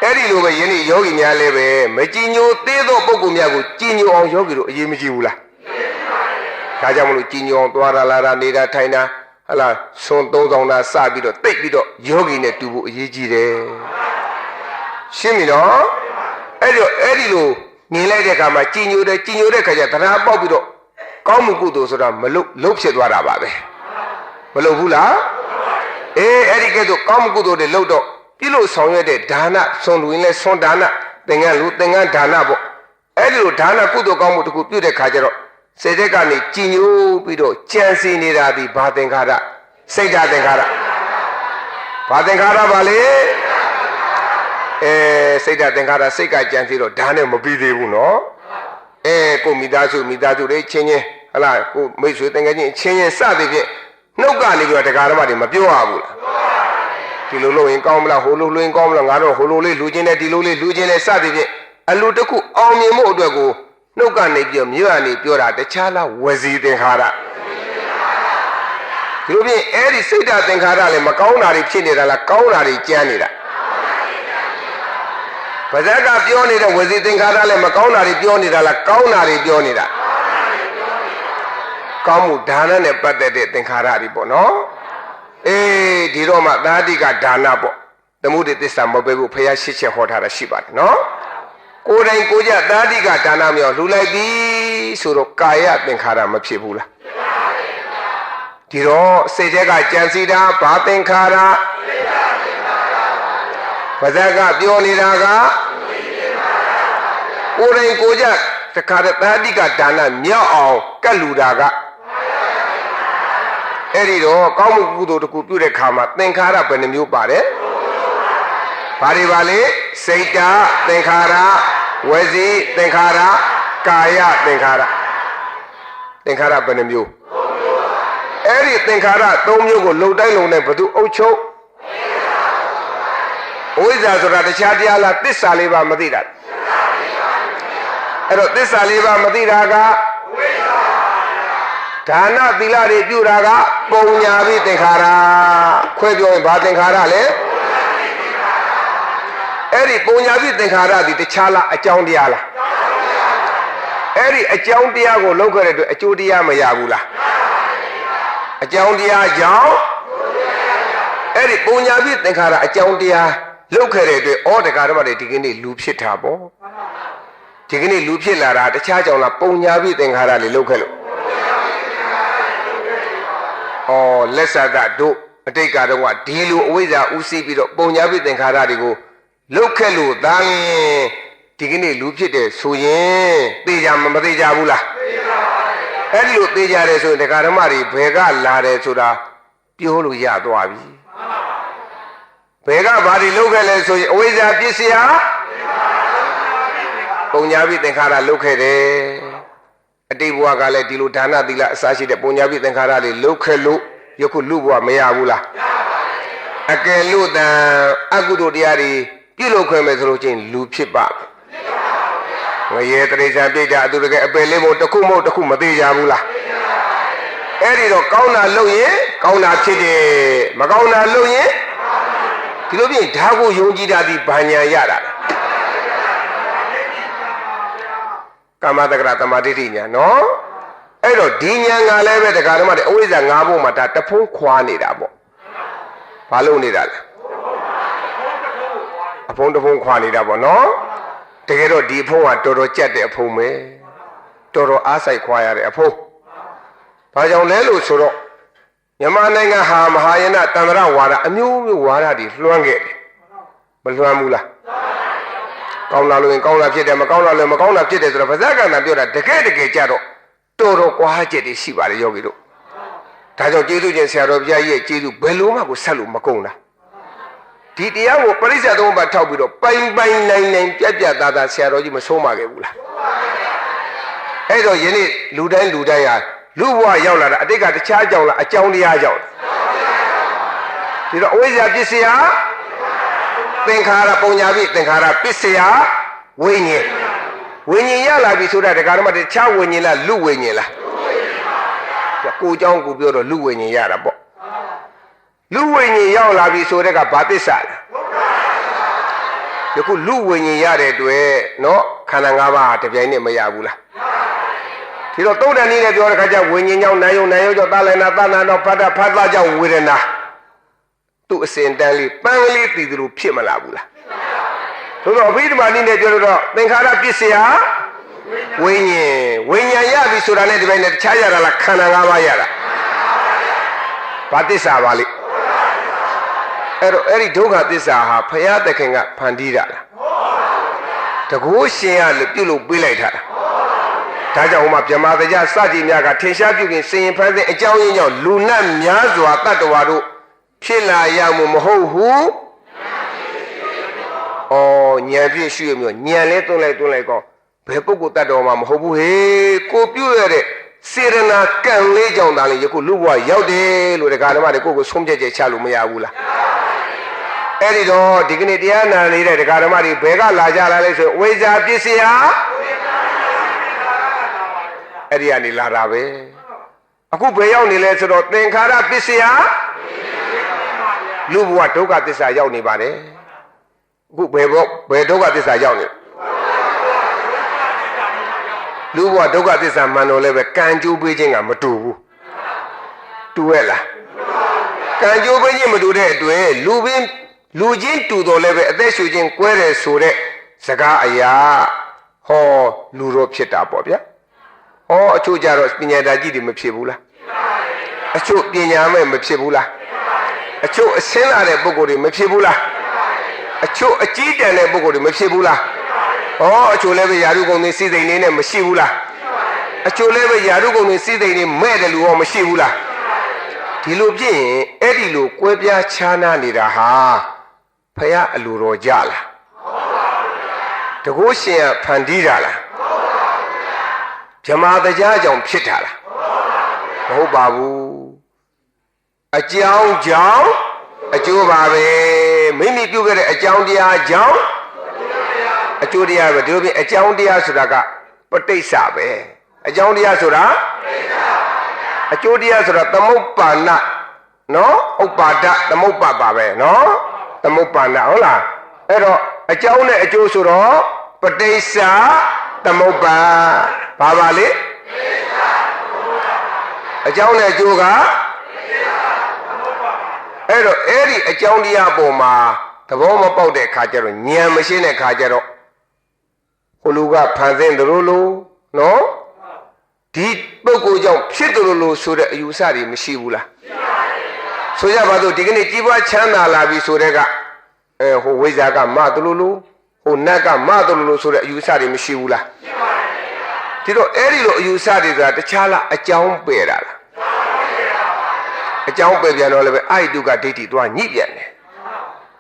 အဲ့ဒီလိုပဲယနေ့ယောဂီများလည်းပဲမကြည်ညိုသေးသောပုဂ္ဂိုလ်များကိုကြည်ညိုအောင်ယောဂီတို့အရေးမကြီးဘူးလားဒါကြောင့်မလို့ကြည်ညိုအောင်သွားလာလာနေတာထိုင်တာဟလားဆွန်သုံးဆောင်တာစပြီးတော့တိတ်ပြီးတော့ယောဂီနဲ့တူဖို့အရေးကြီးတယ် ရှင်းပြီနော်အဲ့ဒီလိုမြင်လိုက်တဲ့အခါမှာကြည်ညိုတဲ့ခါကျတရားပေါက်ပြီးတော့ကောင်းမှုကုသိုလ်ဆိုတာမလုပ်ဖြစ်သွားတာပါပဲမလုပ်ဘူးလားအဲ့ဒီကဲဆိုကောင်းမှုကုသိုလ်တွေလုပ်တော့ပြုလို့ဆောင်ရွက်တဲ့ဒါနဆွန်လူရင်းလဲဆွန်ဒါနသင်္ကန်းဒါနပေါ့အဲ့ဒီလိုဒါနကုသိုလ်ကောင်းမှုတစ်ခုပြုတဲ့ခါကျတော့စိတ်ထဲကနေကြည်ညိုပြီးတော့ကြံစည်နေတာဒီဘာသင်္ခါရစိတ်ဓာတ်သင်္ခါရဘာသင်္ခါရပါလေစိတ်ဓာတ်သင်္ခါရစိတ်ကကြံစည်တော့ဒါနဲ့မပြီးသေးဘူးနော်ကိုမိသားစုတွေချင်းချင်းဟလားကိုမိတ်ဆွေတန်ငယ်ချင်းချင်းစသည်ဖြင့်နှုတ်ကနေပြီးတော့တရားဓမ္မတွေမပြောရဘူးလားဒီလိုလုပ်ရင်ကောင်းမလားဟိုလိုလုပ်ရင်ကောင်းမလားငါတော့ဟိုလိုလေးလူချင်းနဲ့ဒီလိုလေးလူချင်းနဲ့စသည်ဖြင့်အလူတစ်ခုအောင်မြင်မှုအတွက်ကိုနှုတ်ကနေပြီးမြို့ကနေပြောတာတခြားလားဝစီသင်္ခါရဒီလိုဖြင့်အဲ့ဒီစိတ်ဓာတ်သင်္ခါရလည်းမကောင်းတာတွေဖြစ်နေတာလားကောင်းတာတွေကြမ်းနေတာပါဇက်ကပြောနေတဲ့ဝစီသင်္ခါရလည်းမကောင်းတာတွေပြောနေတာလားကောင်းတာတွေပြောနေတာကောင်းမှုဒါနနဲ့ပတ်သက်တဲ့သင်္ခါရတွေပေါ့နော်ဒီတော့မှသာတိကဒါနပေါ့သမုဒိသစ္စာမပဲဘူးဖះရှစ်ချက်ဟောထားတာရှိပါတယ်နော်ကိုယ်တိုင်ကိုကြသာတိကဒါနမြောက်လှူလိုက်ပြီဆိုတော့ကာယသင်္ခါရမဖြစ်ဘူးလားဒီတော့စိတ်ထဲကကြံစည်တာဘာသင်္ခါရပါဇက်ကပြောနေတာကကိုယ်တိုင်ကိုကြတခါတည်းသာတိကဒါနမြောက်အောင်ကတ်လူတာကအဲ့ဒီတော့ကောင်းမှုကုသိုလ်တစ်ခုပြုတဲ့ခါမှာသင်္ခါရဘယ်နှမျိုးပါတယ်ဘာတွေပါလဲစိတ်ဓာတ်သင်္ခါရဝစီသင်္ခါရကာယသင်္ခါရဘယ်နှမျိုးအဲ့ဒီသင်္ခါရ၃မျိုးကိုလုံတိုင်းလုံနဲ့ဘယ်သူအုပ်ချုပ်ဝိဇ္ဇာဆိုတာတခြားတရားလားသစ္စာလေးပါမသိတာအဲ့တော့သစ္စာလေးပါမသိတာကဒါနသီလတွေပြုတာကပုံညာပိသင်္ခါရခွဲပြောရင်ဘာသင်္ခါရလဲအဲ့ဒီပုံညာပိသင်္ခါရဒီတခြားလားအကြောင်းတရားလားအဲ့ဒီအကြောင်းတရားကိုလောက်ခဲ့တဲ့အတွက်အကျိုးတရားမရဘူးလားအကြောင်းတရားကြောင့်အဲ့ဒီပုံညာပိသင်္ခါရအကြောင်းတရားလောက်ခဲ့တဲ့အတွက်ဩတရားဓမ္မတွေဒီကနေ့လူဖြစ်တာပေါ့ဒီကနေ့လူဖြစ်လာတာတခြားကြောင့်လားပုံညာပိသင်္ခါရလေးလောက်ခဲ့လို့လက်ဆတ်တို့အတိတ်ကတော့ဒီလိုအဝိဇ္ဇာဥသိပြီးတော့ပုံညာပိသင်္ခါရတွေကိုလုတ်ခဲ့လို့သားရင်ဒီကနေ့လူဖြစ်တယ်ဆိုရင်သိကြမသိကြဘူးလားသိကြပါဘူးအဲ့ဒီလိုသိကြတယ်ဆိုရင်တရားဓမ္မတွေဘယ်ကလာတယ်ဆိုတာပြောလို့ရသွားပြီဘယ်ကဘာတွေလုတ်ခဲ့လဲဆိုရင်အဝိဇ္ဇာပစ္စယပုံညာပိသင်္ခါရလုတ်ခဲ့တယ်အတိတ်ဘဝကလည်းဒီလိုဒါနသီလအစရှိတဲ့ပုံညာပိသင်္ခါရတွေလုတ်ခဲ့လို့ယခုလူဘဝမရဘူးလားရပါဘူးအကယ်လို့တန်အကုသိုလ်တရားတွေပြုလုပ်ခွင့်မယ်ဆိုလို့ချင်းလူဖြစ်ပါငရေတရိစ္ဆာန်ပြိတ္တာအတူတကယ်အပယ်လေးမို့တစ်ခုမဟုတ်တစ်ခုမသေးကြဘူးလားအဲ့ဒီတော့ကောင်းတာလုပ်ရင်ကောင်းတာဖြစ်တယ်မကောင်းတာလုပ်ရင်ဒီလိုပြင်ဓာတ်ကိုယုံကြည်တာဒီဘာညာရတာကာမတက္ကရာတမာဒိဋ္ဌိညာနော်အဲ့တော့ဒီညာကလည်းပဲတရားဓမ္မတွေအဝိဇ္ဇာ၅ဘုံမှာဒါတဖုံးခွာနေတာပေါ့ဘာလို့နေတာလဲအဖုံးတဖုံးခွာနေတာပေါ့နော်တကယ်တော့ဒီအဖုံးကတော်တော်ကြက်တဲ့အဖုံးပဲတော်တော်အားစိုက်ခွာရတဲ့အဖုံးဘာကြောင့်လဲလို့ဆိုတော့မြန်မာနိုင်ငံဟာမဟာယာနတန္တရဝါဒအမျိုးမျိုးဝါဒတွေလွှမ်းခဲ့တယ်မလွှမ်းဘူးလားကောင်းလာလို့ရင်ကောင်းလာဖြစ်တယ်မကောင်းလာလို့မကောင်းလာဖြစ်တယ်ဆိုတော့ဗဇက်ကံပြောတာတကယ်ကြတော့တော်တော်ကွာချက်တွေရှိပါတယ်ယောဂီတို့ဒါကြောင့်ကျေးဇူးရှင်ဆရာတော်ဘုရားကြီးရဲ့ကျေးဇူးဘယ်လိုမှကိုဆက်လို့မကုန်တာဒီတရားကိုပရိစ္ဆေသုံးပါထောက်ပြီးတော့ပိုင်နိုင်ပြတ်သားဆရာတော်ကြီးမဆုံးပါခဲ့ဘူးလားအဲ့တော့ယနေ့လူတိုင်းဟာလူဘဝရောက်လာတာအတိတ်ကတခြားကြောင့်လားအကြောင်းတရားကြောင့်ဒီတော့အဝိဇ္ဇာပစ္စယသင်္ခါရပုံညာပိသင်္ခါရပစ္စယဝိညာဉ်ရလာပြီဆိုတာတရားဓမ္မတခြားဝိညာဉ်လားလူဝိညာဉ်လားကိုเจ้าကိုပြောတော့လူဝိညာဉ်ရတာပေါ့လူဝိညာဉ်ရောက်လာပြီဆိုတဲ့ကဘာသစ္စာလဲယခုလူဝိညာဉ်ရတဲ့အတွက်နော်ခန္ဓာ၅ပါးတပြိုင်နဲ့မရဘူးလားဒီတော့သုံးတန်နည်းနဲ့ပြောတဲ့ခါကျဝိညာဉ်ကြောင့်နာယုံကြောင့်သာလနာသနာတော့ဖတ်တာကြောင့်ဝေဒနာသူ့အစဉ်တန်းလေးပန်းလေးတည်သူလို့ဖြစ်မလာဘူးလား သို့တော့အဘိဓမ္မာနည်းနဲ့ပြောလို့တော့သင်္ခါရပစ္စယဝိညာဉ်ရပြီဆိုတာနဲ့ဒီပိုင်းနဲ့တခြားရတာလားခန္ဓာ၅ပါးရတာဘာသစ္စာပါလိအဲ့ဒီဒုက္ခသစ္စာဟာဘုရားသခင်ကဖန်တီးတာလားတကူရှင်ကပြုလို့ပေးလိုက်တာဒါကြောင့်ဟိုမှာဗြဟ္မာတရားစကြည်များကထင်ရှားပြုခြင်းစင်ရင်ဖန်ဆင်းအကြောင်းရင်းကြောင့်လူနတ်များစွာတတ္တဝါတို့ဖြစ်လာရမှုမဟုတ်ဘူးဩဉာဏ်ပြည့်ရှိရမျိုးဉာဏ်လဲသွင်းလိုက်ကောဘယ်ပုဂ္ဂိုလ်တတ်တော်မှာမဟုတ်ဘူးဟေးကိုပြုရတဲ့စေရနာကံလေးကြောင့်ဒါလည်းယခုလူဘဝရောက်တယ်လို့တရားဓမ္မတွေကိုဆုံးဖြတ်ချက်ချလို့မရဘူးလားအဲ့ဒီတော့ဒီကနေ့တရားနာနေတဲ့တရားဓမ္မတွေဘယ်ကလာကြလာလဲဆိုဝိဇ္ဇာပစ္စယအဲ့ဒီကနေလာတာပဲအခုဘယ်ရောက်နေလဲဆိုတော့သင်္ခါရပစ္စယလူဘဝဒုက္ခသစ္စာရောက်နေပါတယ်အခုဘယ်ဒုက္ခသစ္စာရောက်နေလူဘဝဒုက္ခသစ္စာမှန်တော့လည်းပဲကံကြိုးပေးခြင်းကမတူဘူးတူရဲ့လားကံကြိုးပေးခြင်းမတူတဲ့အတွက်လူချင်းတူတော်လည်းပဲအသက်ရှူခြင်းကွဲတယ်ဆိုတဲ့စကားအရာဟောလူတော့ဖြစ်တာပေါ့ဗျာဟောအချို့ကြတော့ပညာတတ်ကြီးတွေမဖြစ်ဘူးလားအချို့ပညာမဲ့မဖြစ်ဘူးလားအချို့အစင်းလာတဲ့ပုဂ္ဂိုလ်တွေမဖြစ်ဘူးလားအချို့အကြီးတန်းတဲ့ပုဂ္ဂိုလ်တွေမဖြစ်ဘူးလားဟောအချို့လည်းပဲယာရုကုန်တွေစိစိမ်နေနဲ့မရှိဘူးလားအချို့လည်းပဲယာရုကုန်တွေစိစိမ်နေမဲ့တယ်လို့ဟောမရှိဘူးလားဒီလိုဖြစ်ရင်အဲ့ဒီလိုကွဲပြားခြားနားနေတာဟာဖယားအလိုတော်ကြလားတကုရှင်ကဖန်တီးတာလားဗြဟ္မာတရားကြောင့်ဖြစ်တာလားမဟုတ်ပါဘူးအကြောင်းကြောင့်အကျိုးပါပဲမိမိပြုခဲ့တဲ့အကြောင်းတရားကြောင့်အကျိုးတရားပဲဒီလိုပြင်အကြောင်းတရားဆိုတာကပဋိစ္စပဲအကြောင်းတရားဆိုတာအကျိုးတရားဆိုတာသမုပ္ပါဏနော်ဥပ္ပါဒသမုပ္ပါပါပဲနော်သမုပ္ပါဏဟုတ်လားအဲ့တော့အကြောင်းနဲ့အကျိုးဆိုတော့ပဋိစ္စသမုပ္ပါဘာပါလဲအကြောင်းနဲ့အကျိုးကအဲ့တော့အဲ့ဒီအကြောင်းတရားပေါ်မှာသဘောမပေါက်တဲ့ခါကျတော့ဉာဏ်မရှိတဲ့ခါကျတော့ဟိုလူကဖန်ဆင်းတယ်လို့နော်ဒီပုဂ္ဂိုလ်ကြောင့်ဖြစ်တယ်လို့ဆိုတဲ့အယူဆတွေမရှိဘူးလားဆိုကြပါစို့ဒီကနေ့ကြီးပွားချမ်းသာလာပြီဆိုတဲ့ကဟိုဝိဇ္ဇာကမတယ်လို့ဟိုနတ်ကမတယ်လို့ဆိုတဲ့အယူဆတွေမရှိဘူးလားဒီတော့အဲ့ဒီလိုအယူဆတွေဆိုတာတခြားလားအကြောင်းပယ်တာလားအကြောင်းပယ်ပြန်တော့လည်းပဲအာယတုကဒိဋ္ဌိသွားညှိပြန်တယ်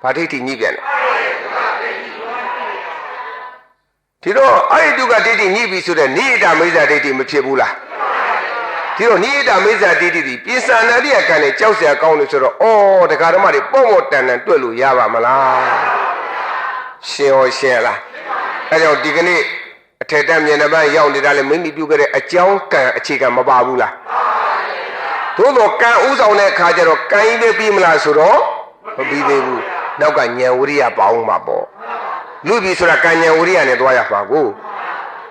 ဘာဒိဋ္ဌိညှိပြန်လဲဒီတော့အာယတုကဒိဋ္ဌိညှိပြီဆိုတဲ့နိဒာမိစ္ဆာဒိဋ္ဌိမဖြစ်ဘူးလားဒီတော့နိဒာမိစ္ဆာဒိဋ္ဌိဒီပိဿာနာတိယကံနဲ့ကြောက်เสียကောင်းလို့ဆိုတော့ဩတရားဓမ္မတွေပေါ့ပေါ့တန်တန်တွေ့လို့ရပါမလားရှင်ရောရှင်လားအဲကြောင့်ဒီကနေ့အထက်တန်းမျက်နှာပန်းရောက်နေတာလေမိမိပြုခဲ့တဲ့အကြောင်းကံအခြေခံမပါဘူးလားသို့တော့ကံဥဆောင်တဲ့အခါကျတော့ကံကြီးပဲပြီးမလားဆိုတော့မပြီးသေးဘူးနောက်ကဉာဏ်ဝိရိယပါအောင်မှာပေါ့လူပြီဆိုတာကံဉာဏ်ဝိရိယနဲ့တွားရပါကို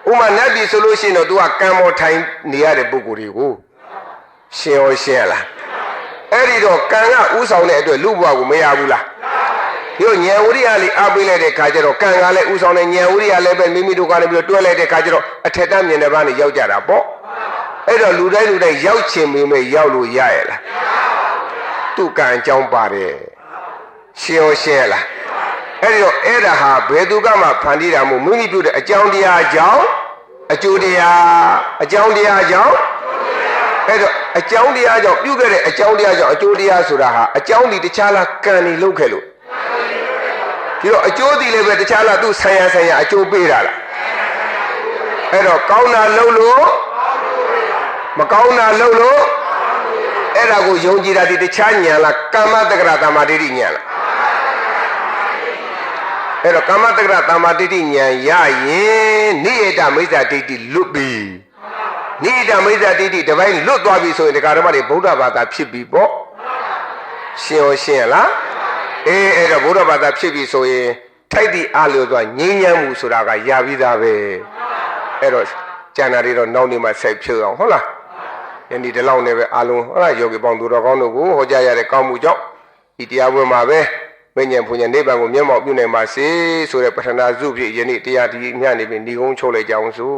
ဥမာနတ်ပြီဆိုလို့ရှိရင်တော့ तू ကကံမောထိုင်နေရတဲ့ပုဂ္ဂိုလ်တွေကိုရှင်ရောရှင်လားအဲ့ဒီတော့ကံကဥဆောင်တဲ့အတွက်လူဘဝကိုမရဘူးလားဒီတော့ဉာဏ်ဝိရိယလေးအားပေးလိုက်တဲ့ခါကျတော့ကံကလည်းဥဆောင်တဲ့ဉာဏ်ဝိရိယလည်းပဲမိမိတို့ကနေပြီးတော့တွဲလိုက်တဲ့ခါကျတော့အထက်တန်းမြင်တဲ့ဘာနဲ့ရောက်ကြတာပေါ့အဲ့တော့လူတိုင်းရောက်ချင်မိမယ်ရောက်လို့ရရဲ့လားသူကံအကြောင်းပါတယ်ရှင်ရောရှင်လားအဲ့ဒီတော့အဲ့ဒါဟာဘယ်သူကမှဖန်တီးတာမို့မိမိပြုတဲ့အကြောင်းတရားကြောင့်အကျိုးတရားအကြောင်းတရားကြောင့်အဲ့တော့အကြောင်းတရားကြောင့်ပြုခဲ့တဲ့အကြောင်းတရားကြောင့်အကျိုးတရားဆိုတာဟာအကြောင်းဒီတခြားလားကံဒီလုပ်ခဲ့လို့ဒီတော့အကျိုးဒီလည်းပဲတခြားလားသူ့ဆံရအကျိုးပေးတာလားအဲ့တော့ကောင်းတာလုပ်လို့မကောင်းတာလုပ်လို့အဲ့ဒါကိုယုံကြည်တာဒီတခြားဉာဏ်လားကာမတက္ကရာတမ္မာဒိဋ္ဌိဉာဏ်လားအဲ့တော့ကာမတက္ကရာတမ္မာဒိဋ္ဌိဉာဏ်ရရင်နိယတမိစ္ဆာဒိဋ္ဌိလွတ်ပြီနိယတမိစ္ဆာဒိဋ္ဌိတစ်ပိုင်းလွတ်သွားပြီဆိုရင်တရားဓမ္မတွေဗုဒ္ဓဘာသာဖြစ်ပြီပေါ့ရှင်ရောရှင်လားအဲ့တော့ဗုဒ္ဓဘာသာဖြစ်ပြီဆိုရင်ထိုက်သည့်အလျော်စွာငြိမ်းချမ်းမှုဆိုတာကရပြီးသားပဲအဲ့တော့ကျန်တာတွေတော့နောက်နေ့မှဆက်ဖြုတ်အောင်ဟုတ်လားယနေ့ဒီလောက်နဲ့ပဲအလုံးဟုတ်လားယောဂီပေါင်းသူတော်ကောင်းတို့ကိုဟောကြားရတဲ့ကောင်းမှုကြောင့်ဒီတရားပွဲမှာပဲ မဉ္ဇဉ်ဘုံဉ္ဇဉ်နိဗ္ဗာန်ကိုမျက်မှောက်ပြုနိုင်ပါစေဆိုတဲ့ပထနာစုဖြင့်ယနေ့တရားဒီညနေပင်ဏီကုန်းချုပ်လိုက်ကြအောင်စို့